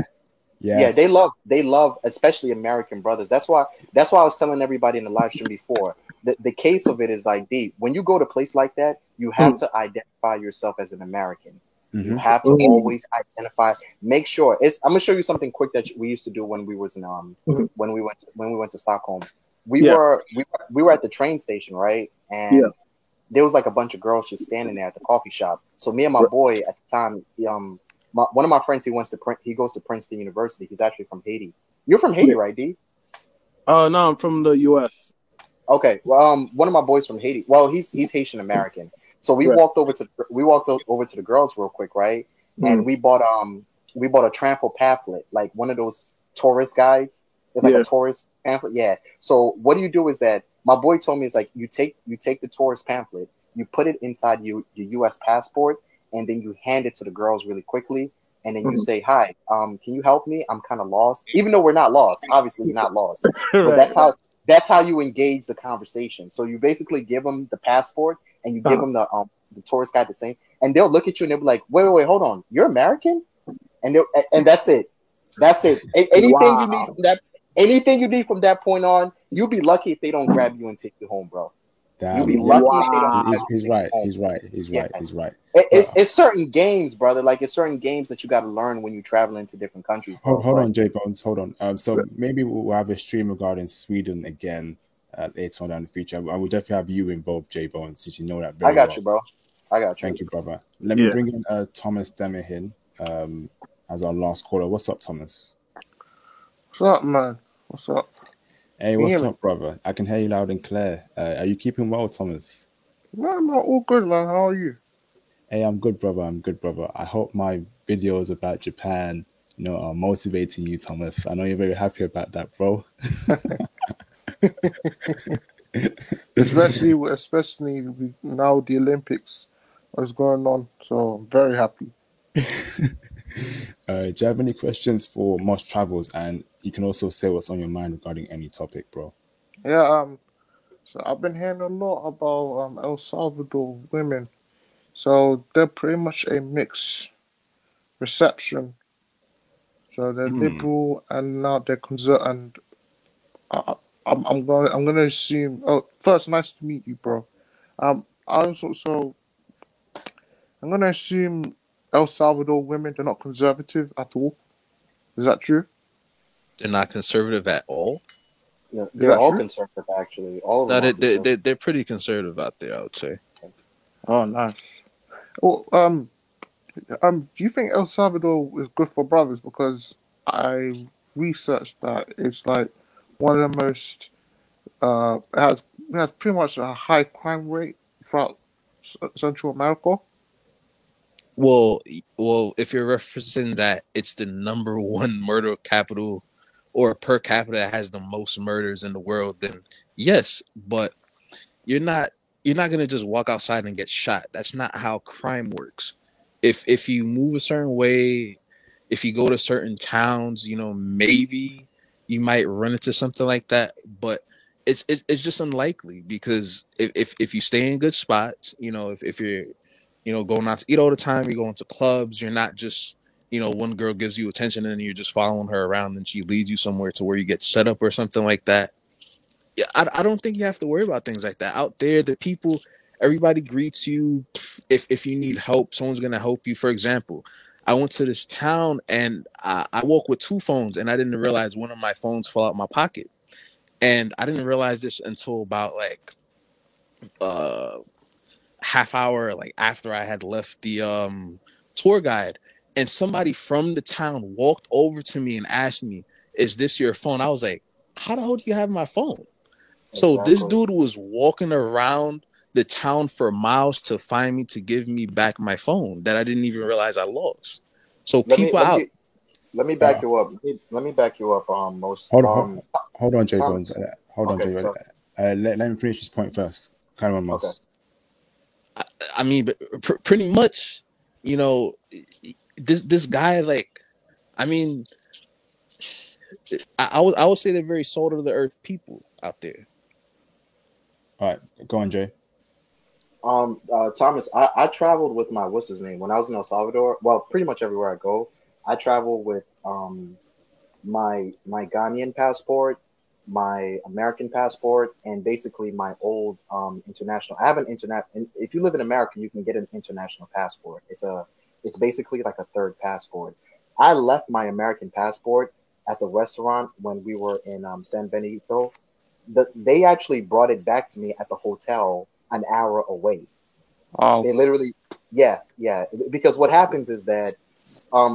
Yes. Yeah, they love especially American brothers. That's why I was telling everybody in the live stream before. The case of it is like, D, when you go to a place like that, you have to identify yourself as an American. Mm-hmm. You have to always identify. Make sure I'm gonna show you something quick that we used to do when we was in when we went to Stockholm. We were at the train station, right? And there was like a bunch of girls just standing there at the coffee shop. So me and my boy at the time, one of my friends, he goes to Princeton University. He's actually from Haiti. You're from Haiti, right, D? No, I'm from the U.S. Okay. Well, one of my boys from Haiti. Well, he's Haitian American. So we walked over to the girls real quick, right? And we bought a trample pamphlet, like one of those tourist guides. It's like a tourist pamphlet. Yeah. So what you do is that my boy told me, is like you take the tourist pamphlet, you put it inside your U.S. passport, and then you hand it to the girls really quickly, and then you say, "Hi, can you help me? I'm kind of lost." Even though we're not lost, obviously you're not lost. But that's how you engage the conversation. So you basically give them the passport, and you give them the tourist guide the same, and they'll look at you and they'll be like, "Wait, hold on, you're American?" And that's it. Anything you need from that point on, you'll be lucky if they don't grab you and take you home, bro. You'll be lucky if they don't. He's right. It's certain games, brother. Like it's certain games that you got to learn when you travel into different countries. Hold on, J Bones. Hold on. So maybe we'll have a stream regarding Sweden again. later on in the future. I will definitely have you involved, J Bones, since you know that very I got well. you, bro. I got you. Thank you, brother. Let me bring in Thomas Demihin as our last caller. What's up, Thomas? What's up, man? What's up? Hey, what's up, brother? I can hear you loud and clear. Are you keeping well, Thomas? No, I'm not all good, man. How are you? Hey, I'm good, brother. I'm good, brother. I hope my videos about Japan, are motivating you, Thomas. I know you're very happy about that, bro. especially now the Olympics is going on, so I'm very happy. Do you have any questions for Moss Travels? And you can also say what's on your mind regarding any topic, bro. Yeah, so I've been hearing a lot about El Salvador women. So they're pretty much a mixed reception. So they're liberal and now they're conservative. And I'm gonna assume. Oh, first, nice to meet you, bro. I'm gonna assume El Salvador women, they're not conservative at all. Is that true? They're not conservative at all. Yeah, they're all conservative, actually. All of them. No, they're pretty conservative out there, I would say. Oh, nice. Well, do you think El Salvador is good for brothers? Because I researched that it's like one of the most it has pretty much a high crime rate throughout Central America. Well, if you're referencing that it's the number one murder capital or per capita that has the most murders in the world, then yes, but you're not gonna just walk outside and get shot. That's not how crime works. If you move a certain way, if you go to certain towns, maybe you might run into something like that, but it's just unlikely because if you stay in good spots, if you're going out to eat all the time, you're going to clubs, you're not just one girl gives you attention and you're just following her around and she leads you somewhere to where you get set up or something like that. Yeah, I don't think you have to worry about things like that. Out there, the people, everybody greets you. If you need help, someone's gonna help you. For example, I went to this town and I woke with two phones and I didn't realize one of my phones fell out my pocket. And I didn't realize this until about like half hour like after I had left the tour guide, and somebody from the town walked over to me and asked me, "Is this your phone?" I was like, "How the hell do you have my phone?" So this dude was walking around the town for miles to find me, to give me back my phone that I didn't even realize I lost. So let me back you up. Let me back you up. Most. Hold on, J Bones. Hold on, okay, J Bones. Let me finish this point first. Kind of almost. Okay. I mean, pretty much, this guy, like, I mean, I would say they're very salt of the earth people out there. All right, go on, Jay. Thomas, I traveled with what's his name when I was in El Salvador. Well, pretty much everywhere I go, I travel with my Ghanaian passport, my American passport, and basically my old international. I have an internet. If you live in America, you can get an international passport. It's basically like a third passport. I left my American passport at the restaurant when we were in San Benito. They actually brought it back to me at the hotel an hour away. They literally, yeah. Because what happens is that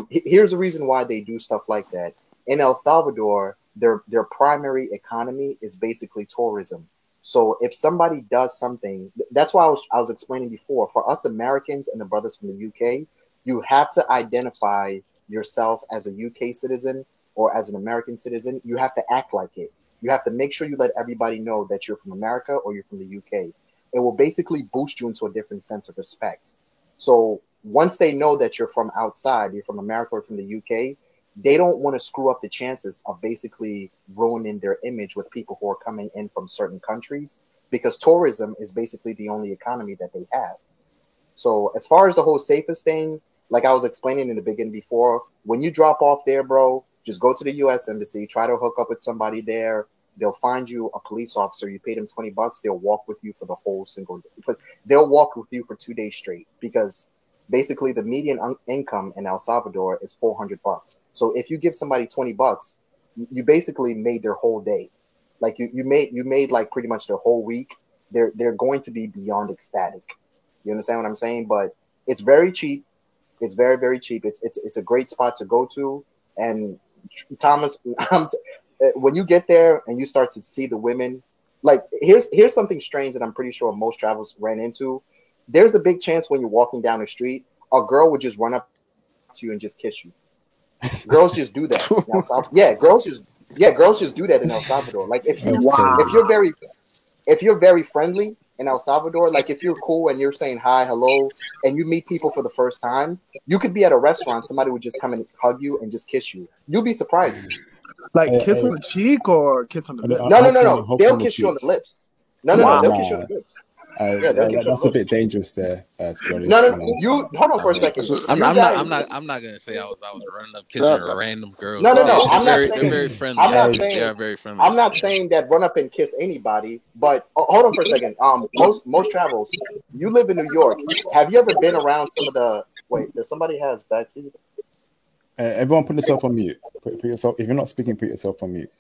here's the reason why they do stuff like that. In El Salvador, their primary economy is basically tourism. So if somebody does something, that's why I was explaining before. For us Americans and the brothers from the UK, you have to identify yourself as a UK citizen or as an American citizen. You have to act like it. You have to make sure you let everybody know that you're from America or you're from the UK. It will basically boost you into a different sense of respect. So once they know that you're from outside, you're from America or from the UK, they don't want to screw up the chances of basically ruining their image with people who are coming in from certain countries, because tourism is basically the only economy that they have. So as far as the whole safest thing, like I was explaining in the beginning before, when you drop off there, bro, just go to the U.S. Embassy, try to hook up with somebody there. They'll find you a police officer. You pay them $20. They'll walk with you for the whole single day. But they'll walk with you for 2 days straight, because basically the median income in El Salvador is $400. So if you give somebody $20, you basically made their whole day. like you made like pretty much their whole week. They're going to be beyond ecstatic. You understand what I'm saying? But it's very cheap. It's very, very cheap. It's a great spot to go to. And Thomas, when you get there and you start to see the women, like here's something strange that I'm pretty sure most travelers ran into. There's a big chance when you're walking down the street, a girl would just run up to you and just kiss you. Girls just do that. Girls just do that in El Salvador. Like if you're very friendly in El Salvador, like if you're cool and you're saying hi, hello, and you meet people for the first time, you could be at a restaurant, somebody would just come and hug you and just kiss you. You'll be surprised. Like kiss on the cheek or kiss on the lips? No. They'll kiss you on the lips. No, they'll kiss you on the lips. That's a bit dangerous there. No, you hold on for a second. I'm not gonna say I was running up kissing random girls. No. They're very friendly. They are very friendly. I'm not saying that run up and kiss anybody, but hold on for a second. Most travels. You live in New York. Have you ever been around some of the? Wait, does somebody has bad feet? Everyone, put yourself on mute. Put yourself. If you're not speaking, put yourself on mute,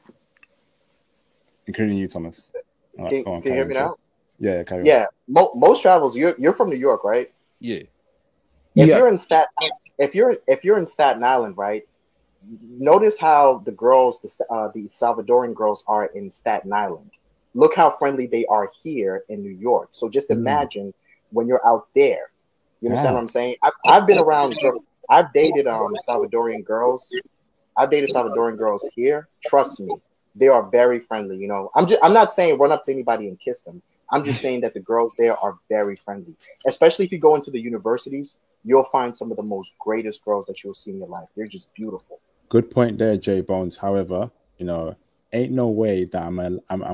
including you, Thomas. Right, can you hear me now? Yeah, carry on. Yeah, most travels. You're from New York, right? Yeah. If you're in Staten Island, right? Notice how the girls, the Salvadoran girls, are in Staten Island. Look how friendly they are here in New York. So just imagine when you're out there. You understand what I'm saying? I've been around. I've dated Salvadorian girls. I've dated Salvadorian girls here. Trust me, they are very friendly. You know, I'm not saying run up to anybody and kiss them. I'm just saying that the girls there are very friendly. Especially if you go into the universities, you'll find some of the most greatest girls that you'll see in your life. They're just beautiful. Good point there, J Bones. However, you know, ain't no way that I'm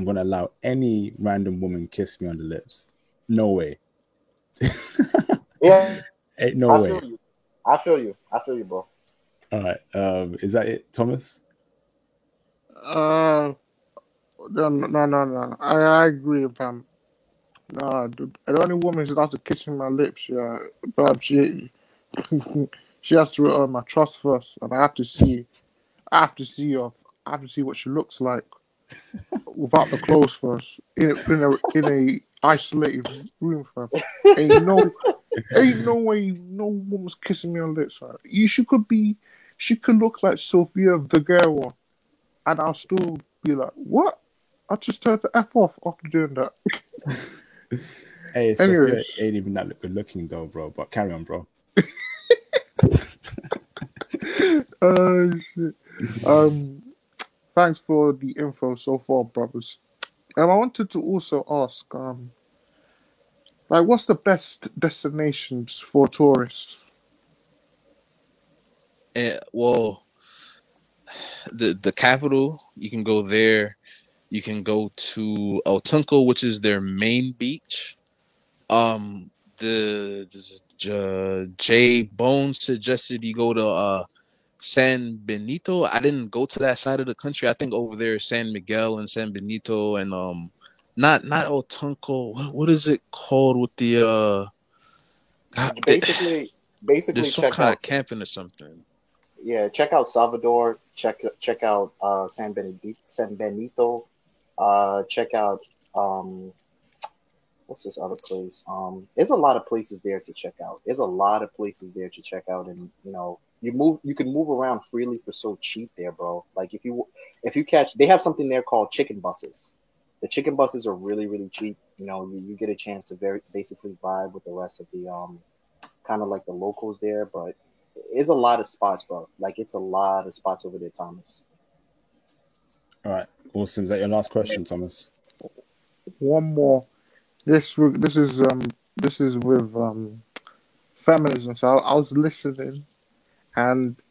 gonna allow any random woman kiss me on the lips. No way. Yeah. Ain't no way. I feel you, bro. All right. Is that it, Thomas? No. I agree with him. No, the only woman who's allowed to kiss me on my lips, but she has to earn my trust first, and I have to see her. I have to see what she looks like without the clothes first. In a isolated room first. Ain't no way no woman's kissing me on the lips. Right? She could look like Sofia Vergara, and I'll still be like, what? I just turned the F off after doing that. Hey, Sophia ain't even that good looking though, bro. But carry on, bro. Oh shit. Thanks for the info so far, brothers. I wanted to also ask, what's the best destinations for tourists? Well, the capital, you can go there. You can go to El Tunco, which is their main beach. J Bones suggested you go to San Benito. I didn't go to that side of the country. I think over there San Miguel and San Benito and not El Tunco. What is it called with the basically there's some kind of camping or something. Yeah, check out Salvador. Check out San Benito. Check out what's this other place? There's a lot of places there to check out. And you know, you can move around freely for so cheap there, bro. Like if you catch, they have something there called chicken buses. The chicken buses are really, really cheap. You know, you get a chance to basically vibe with the rest of the kind of like the locals there, but it's a lot of spots, bro. Like it's a lot of spots over there, Thomas. All right, awesome. Is that your last question, Thomas? One more. This is with feminism. So I was listening, and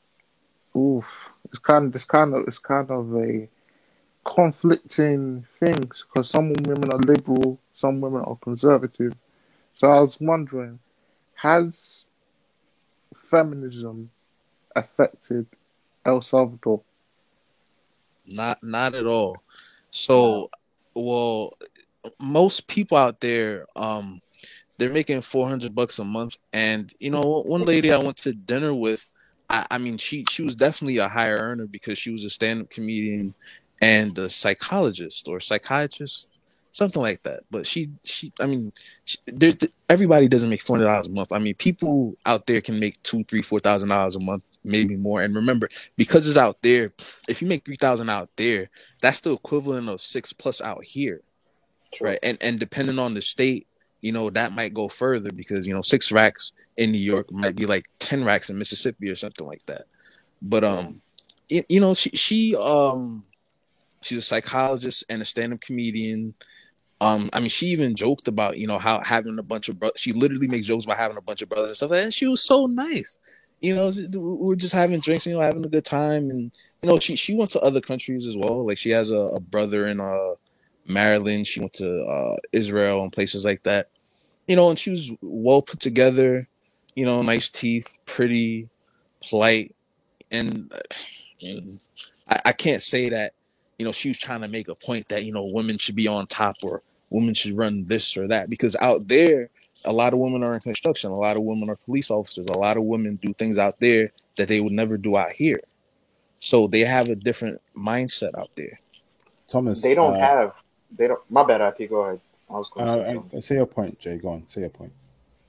it's kind of a conflicting things because some women are liberal, some women are conservative. So I was wondering, has feminism affected El Salvador? Not at all. So, well, most people out there, they're making $400 a month, and you know, one lady I went to dinner with, I mean, she was definitely a higher earner because she was a stand-up comedian, and the psychologist or psychiatrist, something like that. But there's everybody doesn't make $400 a month. I mean, people out there can make $2,000, $3,000, $4,000 a month, maybe more. And remember, because it's out there, if you make 3,000 out there, that's the equivalent of 6+ out here, True. right? And depending on the state, that might go further because 6 racks in New York might be like 10 racks in Mississippi or something like that. But she's a psychologist and a stand-up comedian. She even joked about, how having a bunch of brothers. She literally makes jokes about having a bunch of brothers and stuff. And she was so nice. We're just having drinks, having a good time. And, she went to other countries as well. Like she has a brother in Maryland. She went to Israel and places like that. And she was well put together, nice teeth, pretty, polite. And I can't say that, she was trying to make a point that, women should be on top or women should run this or that. Because out there, a lot of women are in construction. A lot of women are police officers. A lot of women do things out there that they would never do out here. So they have a different mindset out there. Thomas, they don't. My bad, IP. Go ahead. I was going to say something. Say your point, Jay. Go on. Say your point.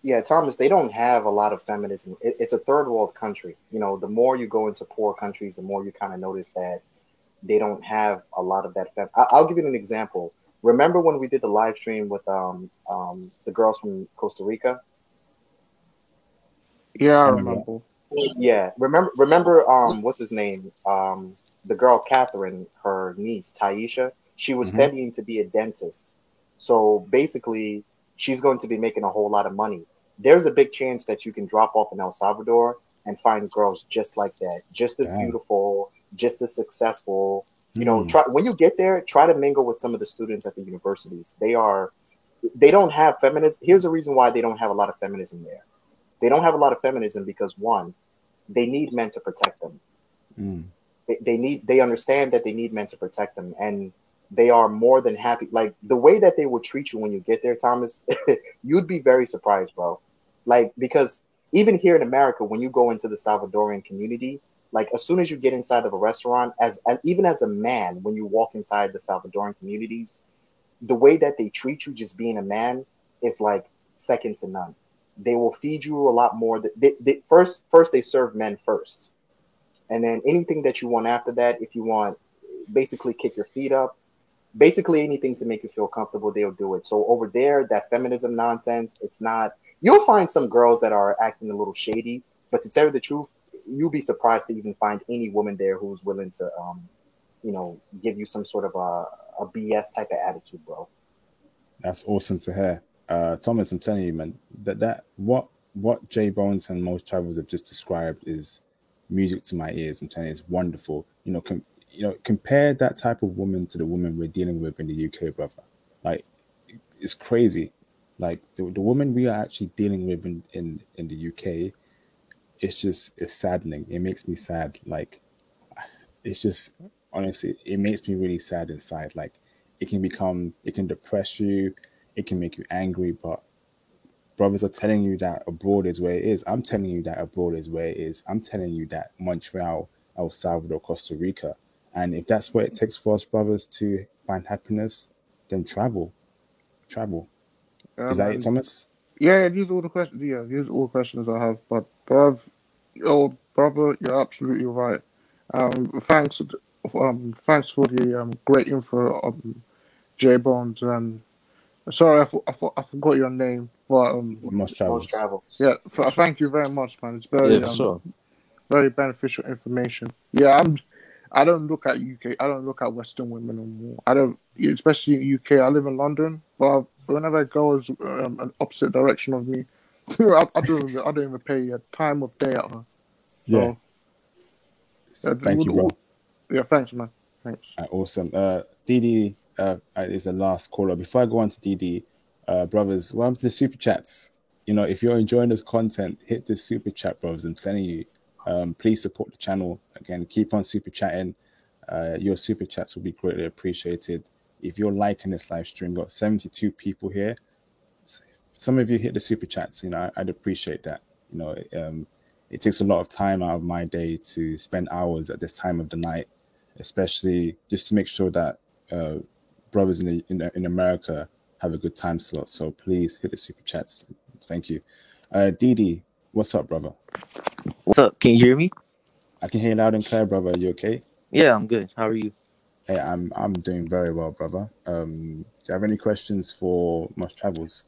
Yeah, Thomas, they don't have a lot of feminism. It's a third world country. The more you go into poor countries, the more you kind of notice that they don't have a lot of that. I'll give you an example. Remember when we did the live stream with the girls from Costa Rica? Yeah, I remember. Yeah, remember what's his name? The girl Catherine, her niece Taisha. She was studying to be a dentist. So basically, she's going to be making a whole lot of money. There's a big chance that you can drop off in El Salvador and find girls just like that, just as beautiful, just as successful. When you get there, try to mingle with some of the students at the universities. They don't have feminism. Here's the reason why they don't have a lot of feminism there. They don't have a lot of feminism because one, they need men to protect them. They understand that they need men to protect them, and they are more than happy. Like the way that they will treat you when you get there, Thomas, you'd be very surprised, bro. Like, because even here in America, when you go into the Salvadorian community, like as soon as you get inside of a restaurant, even as a man, when you walk inside the Salvadoran communities, the way that they treat you just being a man is like second to none. They will feed you a lot more. First they serve men first. And then anything that you want after that, if you want, basically kick your feet up, basically anything to make you feel comfortable, they'll do it. So over there, that feminism nonsense, it's not. You'll find some girls that are acting a little shady, but to tell you the truth, you'll be surprised to even find any woman there who's willing to, give you some sort of a BS type of attitude, bro. That's awesome to hear. Thomas, I'm telling you, man, that what Jay Bones and Most Travels have just described is music to my ears. I'm telling you, it's wonderful. Compare that type of woman to the woman we're dealing with in the UK, brother. Like, it's crazy. Like the woman we are actually dealing with in the UK, it's saddening. It makes me sad. Like, it's just, honestly, it makes me really sad inside. Like, it can depress you, it can make you angry, but brothers are telling you that abroad is where it is. I'm telling you that abroad is where it is. I'm telling you that Montreal, El Salvador, Costa Rica. And if that's what it takes for us brothers to find happiness, then travel. Is that it, Thomas? Yeah, these are all the questions. Yeah, these are all questions I have. But brother, you're absolutely right. Thanks for the great info, J Bones. And sorry, I forgot your name, but Most Travels. Yeah, thank you very much, man. It's very very beneficial information. Yeah, I don't look at UK. I don't look at Western women anymore. I don't, especially in UK. I live in London, but whenever it goes an opposite direction of me, I don't even pay a time of day at her. Yeah. Thank you, bro. Yeah, thanks, man. Thanks. Awesome. DD is the last caller. Before I go on to DD, brothers, welcome to the super chats. If you're enjoying this content, hit the super chat, brothers. I'm telling you. Please support the channel. Again, keep on super chatting. Your super chats will be greatly appreciated. If you're liking this live stream, got 72 people here. Some of you hit the super chats. I'd appreciate that. It takes a lot of time out of my day to spend hours at this time of the night especially just to make sure that brothers in America have a good time slot. So please hit the super chats. Thank you. Didi, what's up, brother? What's up? Can you hear me? I can hear you loud and clear, brother. Are you okay? Yeah, I'm good. How are you? Hey, I'm doing very well, brother. Do you have any questions for Most Travels?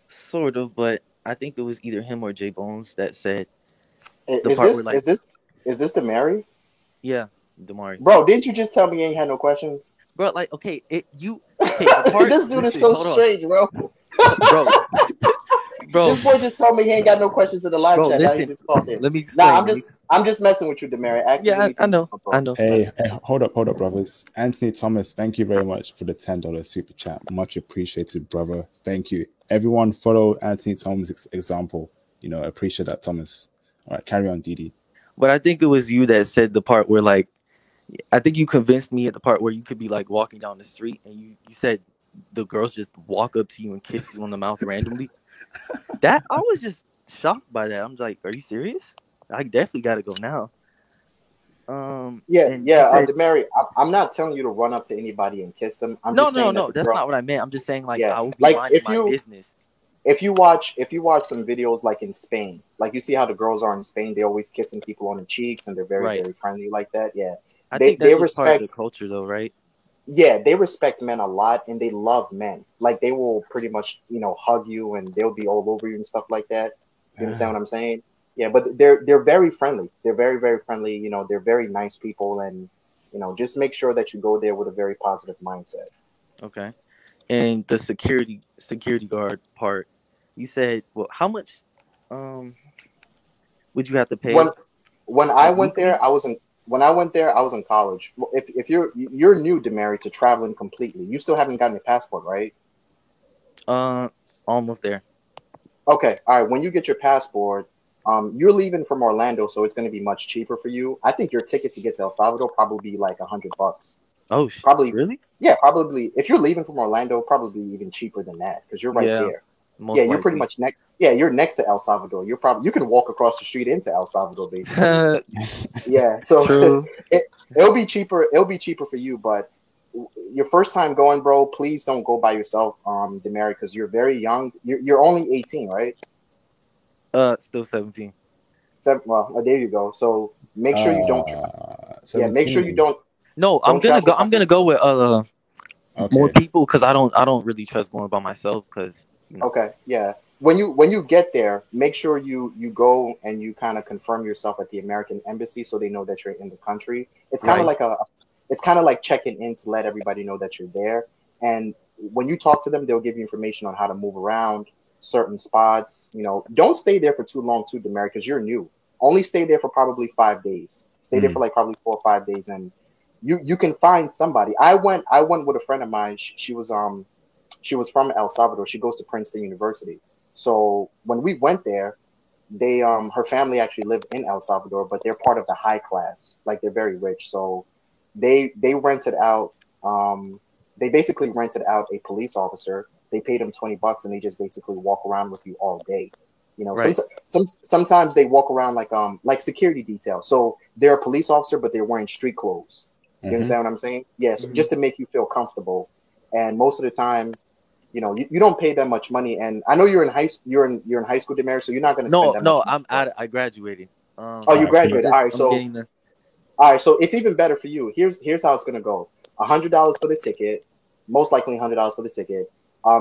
Sort of, but I think it was either him or J Bones that said Is this the Mary? Yeah, Damari. Bro, didn't you just tell me you ain't had no questions? Bro, like, okay, the part, this dude is so strange, bro. Bro, this boy just told me he ain't got no questions in the live chat. Listen, now he just called in. Let me explain. Nah, I'm just messing with you, Damari. Yeah, I know. Hey, hold up, brothers. Anthony Thomas, thank you very much for the $10 super chat. Much appreciated, brother. Thank you. Everyone follow Anthony Thomas' example. You know, appreciate that, Thomas. All right, carry on, Didi. But I think it was you that said the part where, like, I think you convinced me at the part where you could be like walking down the street and you said the girls just walk up to you and kiss you on the mouth randomly. That I was just shocked by that. I'm like, are you serious? I definitely got to go now. Mary, I'm not telling you to run up to anybody and kiss them. No, that's not what I meant. I'm just saying, like, I would be minding my business. If you watch some videos like in Spain, like you see how the girls are in Spain, they're always kissing people on the cheeks and they're very, very friendly like that. Yeah. I think that's just part of the culture though, right? Yeah, they respect men a lot and they love men. Like they will pretty much, hug you and they'll be all over you and stuff like that. You understand what I'm saying? Yeah, but they're very friendly. They're very, very friendly. They're very nice people, and just make sure that you go there with a very positive mindset. Okay. And the security guard part, you said, well, how much would you have to pay? When I went there, I was in college. Well, if you're new, Damari, to traveling completely, you still haven't gotten your passport, right? Almost there. Okay, all right. When you get your passport, you're leaving from Orlando, so it's going to be much cheaper for you. I think your ticket to get to El Salvador probably be like $100. Oh, probably. Really? Yeah, probably. If you're leaving from Orlando, probably even cheaper than that because you're right there. You're pretty much next. Yeah, you're next to El Salvador. You can walk across the street into El Salvador, basically. Yeah, so it'll be cheaper. It'll be cheaper for you, but your first time going, bro, please don't go by yourself, Damari, because you're very young. You're only 18, right? Still 17. Well, there you go. So make sure you don't. Yeah, make sure you don't. No, I'm gonna go with more people because I don't really trust going by myself because. Okay, yeah. When you get there, make sure you go and you kind of confirm yourself at the American embassy so they know that you're in the country. It's kind of like checking in to let everybody know that you're there. And when you talk to them, they'll give you information on how to move around certain spots. Don't stay there for too long too, Damari, because you're new. Only stay there for probably 5 days. Stay there for like probably 4 or 5 days, and you can find somebody. I went with a friend of mine. She was from El Salvador. She goes to Princeton University. So when we went there, they her family actually lived in El Salvador, but they're part of the high class. Like they're very rich. So they rented out they basically rented out a police officer. They paid him $20 and they just basically walk around with you all day. Sometimes they walk around like security detail. So they're a police officer, but they're wearing street clothes. You understand what I'm saying? Yes, just to make you feel comfortable. And most of the time, you don't pay that much money. And I know you're in high school, Damari, so you're not going to spend that much money. I graduated. You graduated. All right, so it's even better for you. Here's how it's going to go. $100 for the ticket, most likely $100 for the ticket.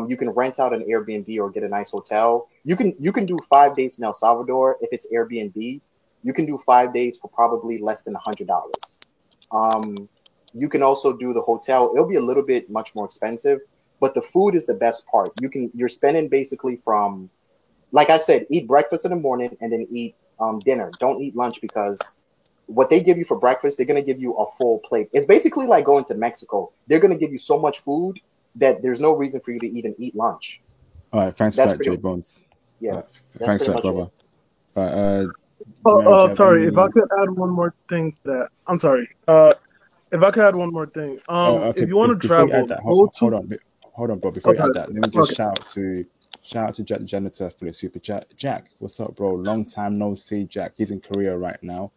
You can rent out an Airbnb or get a nice hotel. You can do 5 days in El Salvador if it's Airbnb. You can do 5 days for probably less than $100. You can also do the hotel. It'll be a little bit much more expensive, but the food is the best part. You're spending basically from, like I said, eat breakfast in the morning and then eat dinner. Don't eat lunch because what they give you for breakfast, they're going to give you a full plate. It's basically like going to Mexico. They're going to give you so much food that there's no reason for you to even eat lunch. All right, thanks for that, J Bones. Yeah, thanks for that, brother. Sorry, if I could add one more thing to that. I'm sorry. If I could add one more thing. If you want to travel, hold on, bro. Before you add that, let me just shout out to Janitor for the super chat. Jack, what's up, bro? Long time no see, Jack. He's in Korea right now.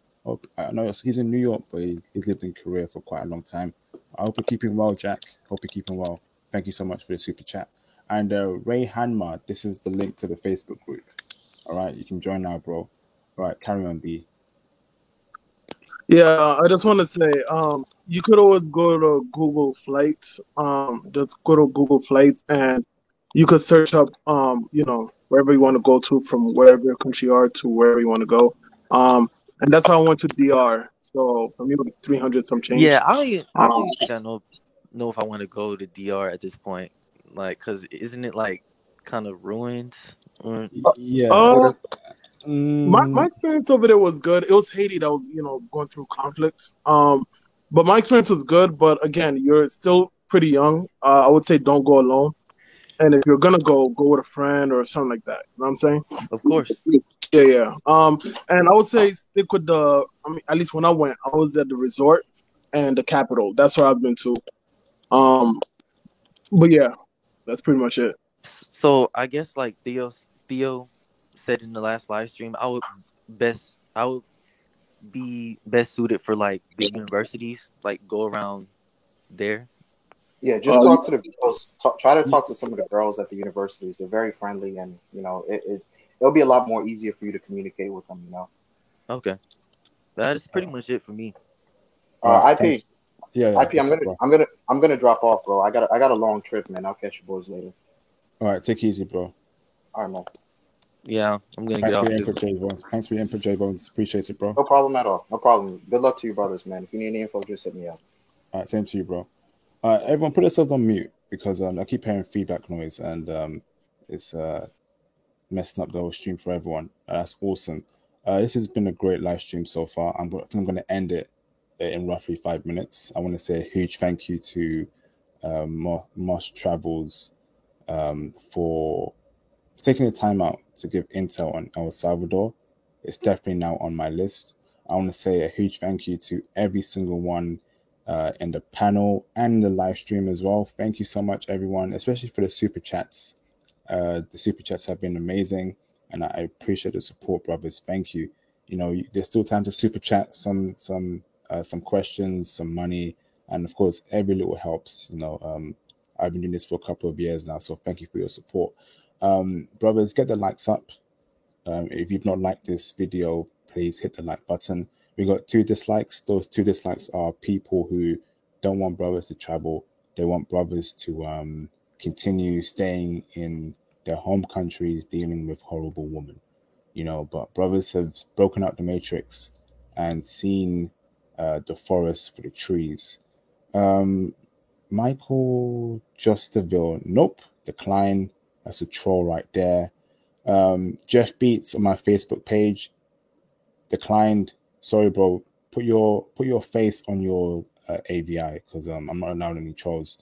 I know he's in New York, but he's lived in Korea for quite a long time. I hope you're keeping well, Jack. Hope you're keeping well. Thank you so much for the super chat. And Ray Hanma, this is the link to the Facebook group. All right, you can join now, bro. All right, carry on, B. Yeah, I just want to say, you could always go to Google Flights. Just go to Google Flights, and you could search up, wherever you want to go to, from wherever your country you are to wherever you want to go. And that's how I went to DR. So for me, it was 300 some change. Yeah, I don't even think I know if I want to go to DR at this point. Like, cause isn't it like kind of ruined? Yeah. My experience over there was good. It was Haiti that was, going through conflicts. But my experience was good. But again, you're still pretty young. I would say don't go alone. And if you're gonna go with a friend or something like that. You know what I'm saying? Of course. Yeah. And I would say stick with at least when I went, I was at the resort and the capital. That's where I've been to. But yeah, that's pretty much it. So I guess like Theo said in the last live stream, I would be best suited for like big universities, like go around there. Yeah, just talk to the girls. Try to talk to some of the girls at the universities. They're very friendly, and it'll be a lot more easier for you to communicate with them. Okay, that is pretty much it for me. IP. Yeah. IP. I'm gonna drop off, bro. I got a long trip, man. I'll catch you boys later. All right, take it easy, bro. All right, man. Yeah, I'm gonna get off too. Thanks for your input, J Bones. Appreciate it, bro. No problem at all. No problem. Good luck to you, brothers, man. If you need any info, just hit me up. All right, same to you, bro. Everyone, put yourselves on mute because I keep hearing feedback noise and it's messing up the whole stream for everyone. That's awesome. This has been a great live stream so far. I think I'm going to end it in roughly 5 minutes. I want to say a huge thank you to Moss Travels for taking the time out to give intel on El Salvador. It's definitely now on my list. I want to say a huge thank you to every single one in the panel and the live stream as well. Thank you so much, everyone, especially for the super chats. The super chats have been amazing, and I appreciate the support, brothers. Thank you. There's still time to super chat some questions, some money, and of course, every little helps. I've been doing this for a couple of years now, so thank you for your support. Brothers, get the likes up. If you've not liked this video, please hit the like button. We got 2 dislikes. Those 2 dislikes are people who don't want brothers to travel. They want brothers to continue staying in their home countries dealing with horrible women. But brothers have broken out the matrix and seen the forest for the trees. Michael Justaville, nope, decline. That's a troll right there. Jeff Beats on my Facebook page, declined. Sorry, bro. Put your face on your AVI because I'm not allowed any trolls.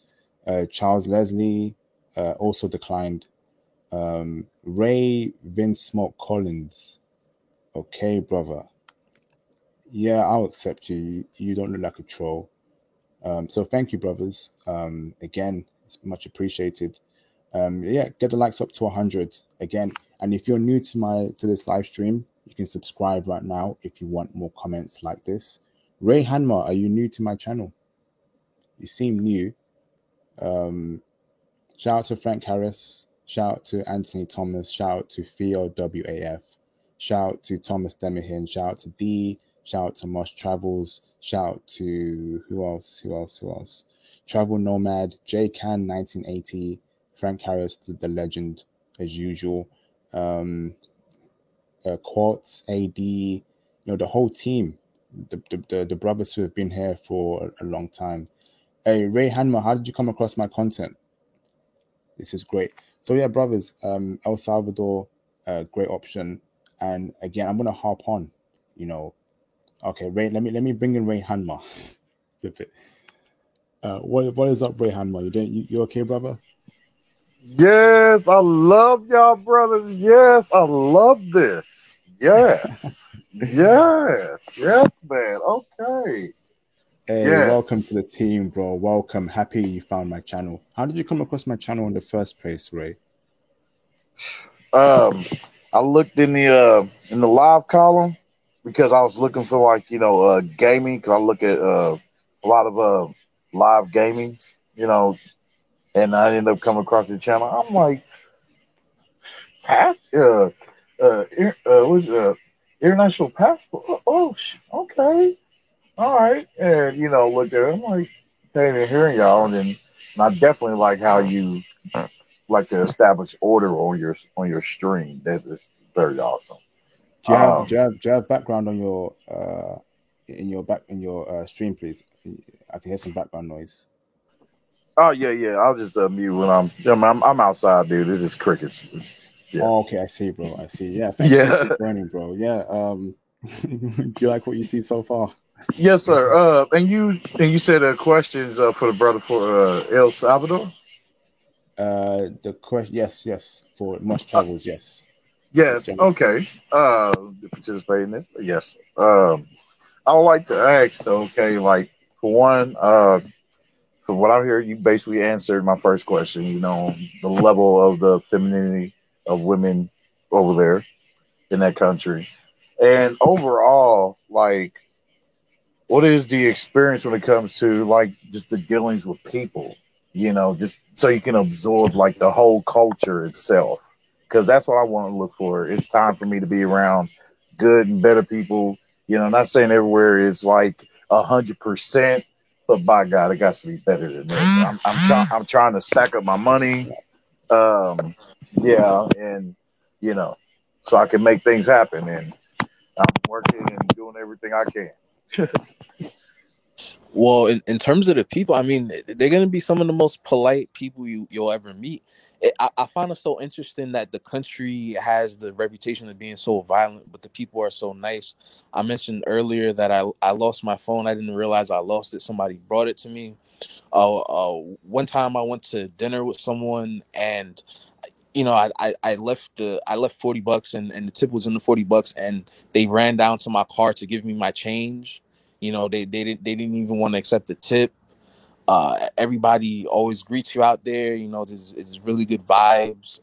Charles Leslie also declined. Ray Vince Smoke Collins. Okay, brother. Yeah, I'll accept you. You don't look like a troll. So thank you, brothers. Again, it's much appreciated. Get the likes up to 100 again. And if you're new to this live stream, you can subscribe right now if you want more comments like this. Ray Hanma, are you new to my channel? You seem new. Shout out to Frank Harris. Shout out to Anthony Thomas. Shout out to Theo WAF. Shout out to Thomas Demihin. Shout out to D. Shout out to Moss Travels. Shout out to who else? Travel Nomad. J Can 1980. Frank Harris, the legend as usual. Quartz, AD, the whole team, the brothers who have been here for a long time. Hey, Ray Hanma, how did you come across my content? This is great. So yeah, brothers, El Salvador, great option. And again, I'm gonna hop on. Okay, Ray, let me bring in Ray Hanma. What is up, Ray Hanma? You okay, brother? Yes, I love y'all, brothers. Yes, I love this. Yes. yes, man. Okay. Hey, yes. Welcome to the team, bro. Welcome. Happy you found my channel. How did you come across my channel in the first place, Ray? I looked in the live column, because I was looking for like gaming, because I look at a lot of live gamings, and I ended up coming across the channel. I'm like, international passport. Okay, all right, and looked at it. I'm like, staying and hearing y'all, and I definitely like how you like to establish order on your stream. That is very awesome. Do you have background on your in your stream, please? I can hear some background noise. Oh yeah. I'll just mute when I'm outside, dude. This is crickets. Yeah. Oh, okay, I see, bro. I see. Yeah, thank you for joining, bro. Yeah. Do you like what you see so far? Yes, sir. And you said questions for the brother for El Salvador. The question, yes, for Much Travels, yes. Yes. Okay. Participate in this. Yes. I would like to ask, though. Okay, like for one, from what I hear, you basically answered my first question. The level of the femininity of women over there in that country, and overall, like, what is the experience when it comes to like just the dealings with people? Just so you can absorb like the whole culture itself, because that's what I want to look for. It's time for me to be around good and better people. Not saying everywhere is like 100%, but by God, it got to be better than this. I'm trying to stack up my money. Yeah, and so I can make things happen, and I'm working and doing everything I can. Well, in terms of the people, I mean, they're going to be some of the most polite people you'll ever meet. I find it so interesting that the country has the reputation of being so violent, but the people are so nice. I mentioned earlier that I lost my phone. I didn't realize I lost it. Somebody brought it to me. One time I went to dinner with someone, and I left $40 and the tip was in the $40, and they ran down to my car to give me my change. They didn't even want to accept the tip. Everybody always greets you out there. It's really good vibes.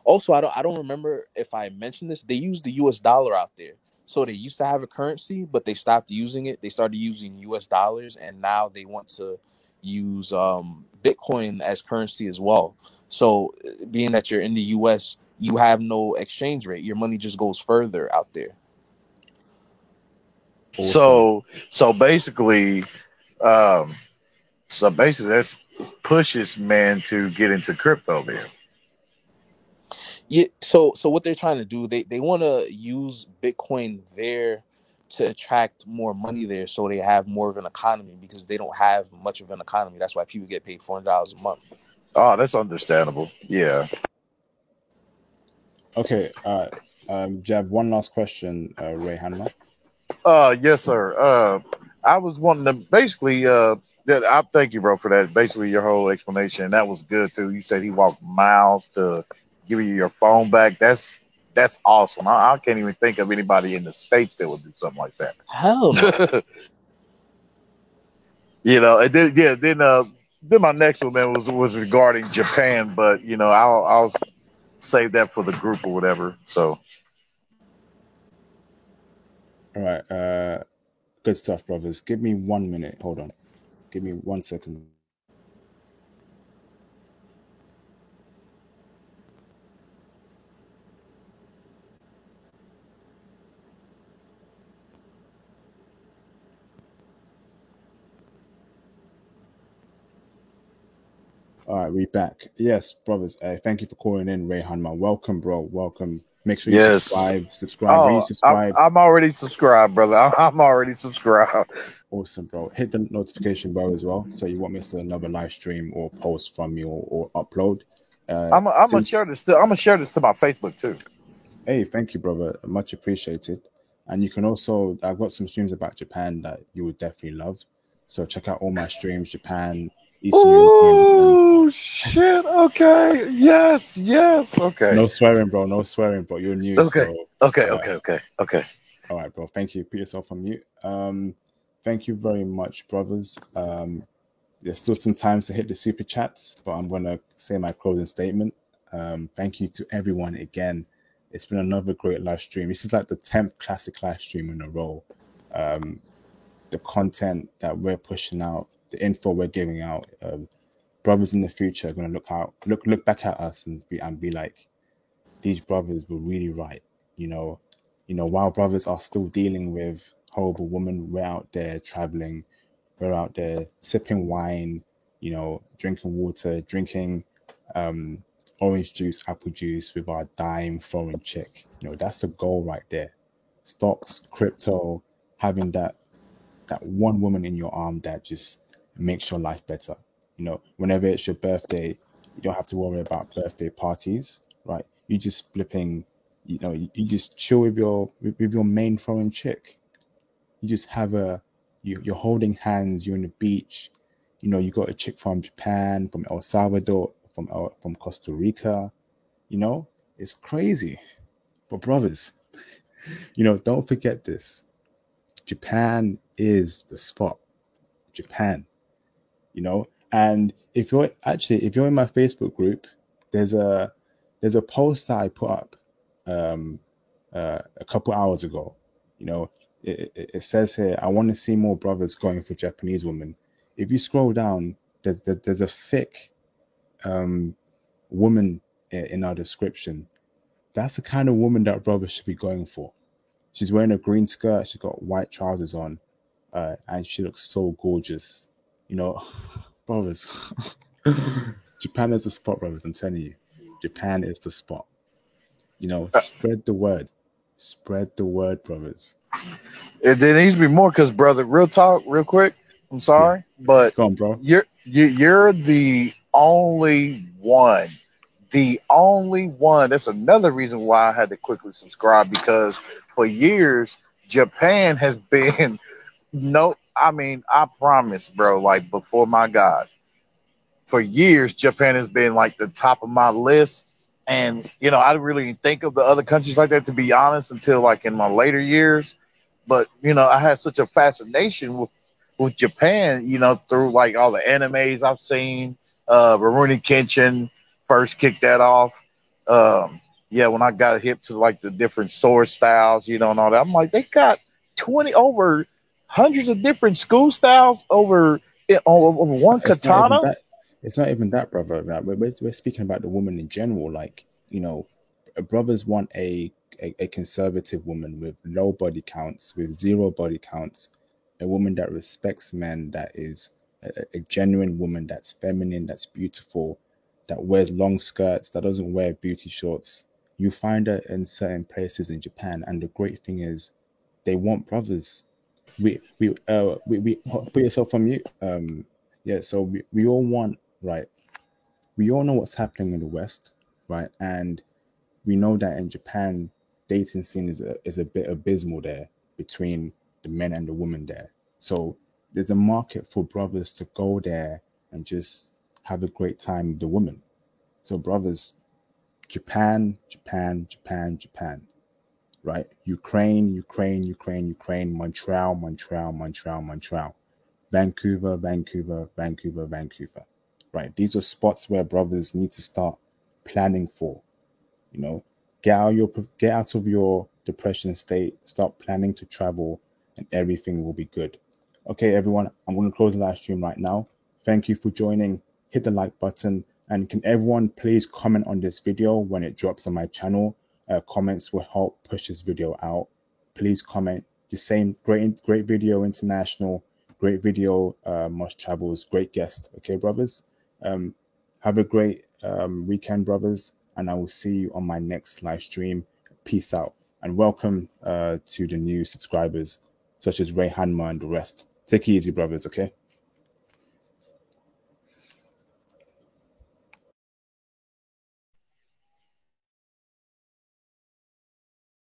Also, I don't remember if I mentioned this. They use the US dollar out there. So they used to have a currency, but they stopped using it. They started using US dollars, and now they want to use Bitcoin as currency as well. So being that you're in the US, you have no exchange rate. Your money just goes further out there. Awesome. So basically, that pushes men to get into crypto then. Yeah. So what they're trying to do, they want to use Bitcoin there to attract more money there, so they have more of an economy, because they don't have much of an economy. That's why people get paid $400 a month. Oh, that's understandable. Yeah. Okay. Do you have one last question, Ray Hanma? Yes, sir. I was wanting to basically I thank you, bro, for that. Basically, your whole explanation, that was good too. You said he walked miles to give you your phone back. That's awesome. I can't even think of anybody in the States that would do something like that. Hell no. And then my next one, man, was regarding Japan, but I'll save that for the group or whatever. So. All right. Good stuff, brothers. Give me 1 minute. Hold on. Give me 1 second. All right, we back. Yes, brothers. Thank you for calling in, Ray Hanma. Welcome, bro. Welcome. Make sure you subscribe. When you subscribe, I'm already subscribed, brother. I'm already subscribed. Awesome, bro. Hit the notification bell as well, so you won't miss another live stream or post from me or upload. I'm gonna share this. I'm gonna share this to my Facebook too. Hey, thank you, brother. Much appreciated. And you can also, I've got some streams about Japan that you would definitely love. So check out all my streams, Japan, Eastern European. Oh shit! Okay. Yes. Okay. No swearing, bro. You're new. Okay. So, Okay. All right, bro. Thank you. Put yourself on mute. Thank you very much, brothers. There's still some time to hit the super chats, but I'm gonna say my closing statement. Thank you to everyone again It's been another great live stream. This is like the 10th classic live stream in a row. The content that we're pushing out, the info we're giving out, brothers in the future are gonna look back at us and be like, these brothers were really right. While brothers are still dealing with horrible women, we're out there traveling, we're out there sipping wine, drinking water, drinking orange juice, apple juice with our dime foreign chick. That's the goal right there. Stocks, crypto, having that one woman in your arm that just makes your life better. Whenever it's your birthday, you don't have to worry about birthday parties, right? You just flipping, you just chill with your main foreign chick. You just have you're holding hands, you're on the beach, you got a chick from Japan, from El Salvador, from Costa Rica, it's crazy. But brothers, don't forget this. Japan is the spot. Japan, and if you're in my Facebook group, there's a post that I put up a couple hours ago. It says here, I want to see more brothers going for Japanese women. If you scroll down, there's a thick woman in our description. That's the kind of woman that brothers should be going for. She's wearing a green skirt, she's got white trousers on, and she looks so gorgeous. Brothers. Japan is the spot, brothers, I'm telling you. Japan is the spot. Spread the word. Spread the word, brothers. There needs to be more, because, brother, real talk, real quick, I'm sorry, but go on, bro. You're the only one. The only one. That's another reason why I had to quickly subscribe, because for years, Japan has been I promise, bro, like, before my God, for years, Japan has been like the top of my list. And, I didn't really think of the other countries like that, to be honest, until like in my later years. But, I had such a fascination with Japan, through like all the animes I've seen. Rurouni Kenshin first kicked that off. When I got hip to like the different sword styles, and all that, I'm like, they got over hundreds of different school styles over one katana. It's not even that, brother. Like, we're speaking about the woman in general. Like, brothers want a conservative woman with low body counts, with 0 body counts, a woman that respects men, that is a genuine woman, that's feminine, that's beautiful, that wears long skirts, that doesn't wear beauty shorts. You find her in certain places in Japan, and the great thing is, they want brothers. We put yourself on mute. So we all want, right? We all know what's happening in the West, right? And we know that in Japan, dating scene is a bit abysmal there between the men and the women there. So there's a market for brothers to go there and just have a great time with the woman. So brothers, Japan, right? Ukraine, Montreal, Vancouver. Right? These are spots where brothers need to start planning for. Get out of your depression state, start planning to travel, and everything will be good. Okay, everyone, I'm going to close the live stream right now. Thank you for joining. Hit the like button, and can everyone please comment on this video when it drops on my channel? Comments will help push this video out. Please comment. Just saying, great video, international. Great video, Must Travels. Great guest. Okay, brothers. Have a great weekend, brothers, and I will see you on my next live stream. Peace out, and welcome to the new subscribers, such as Ray Hanma and the rest. Take it easy, brothers. Okay.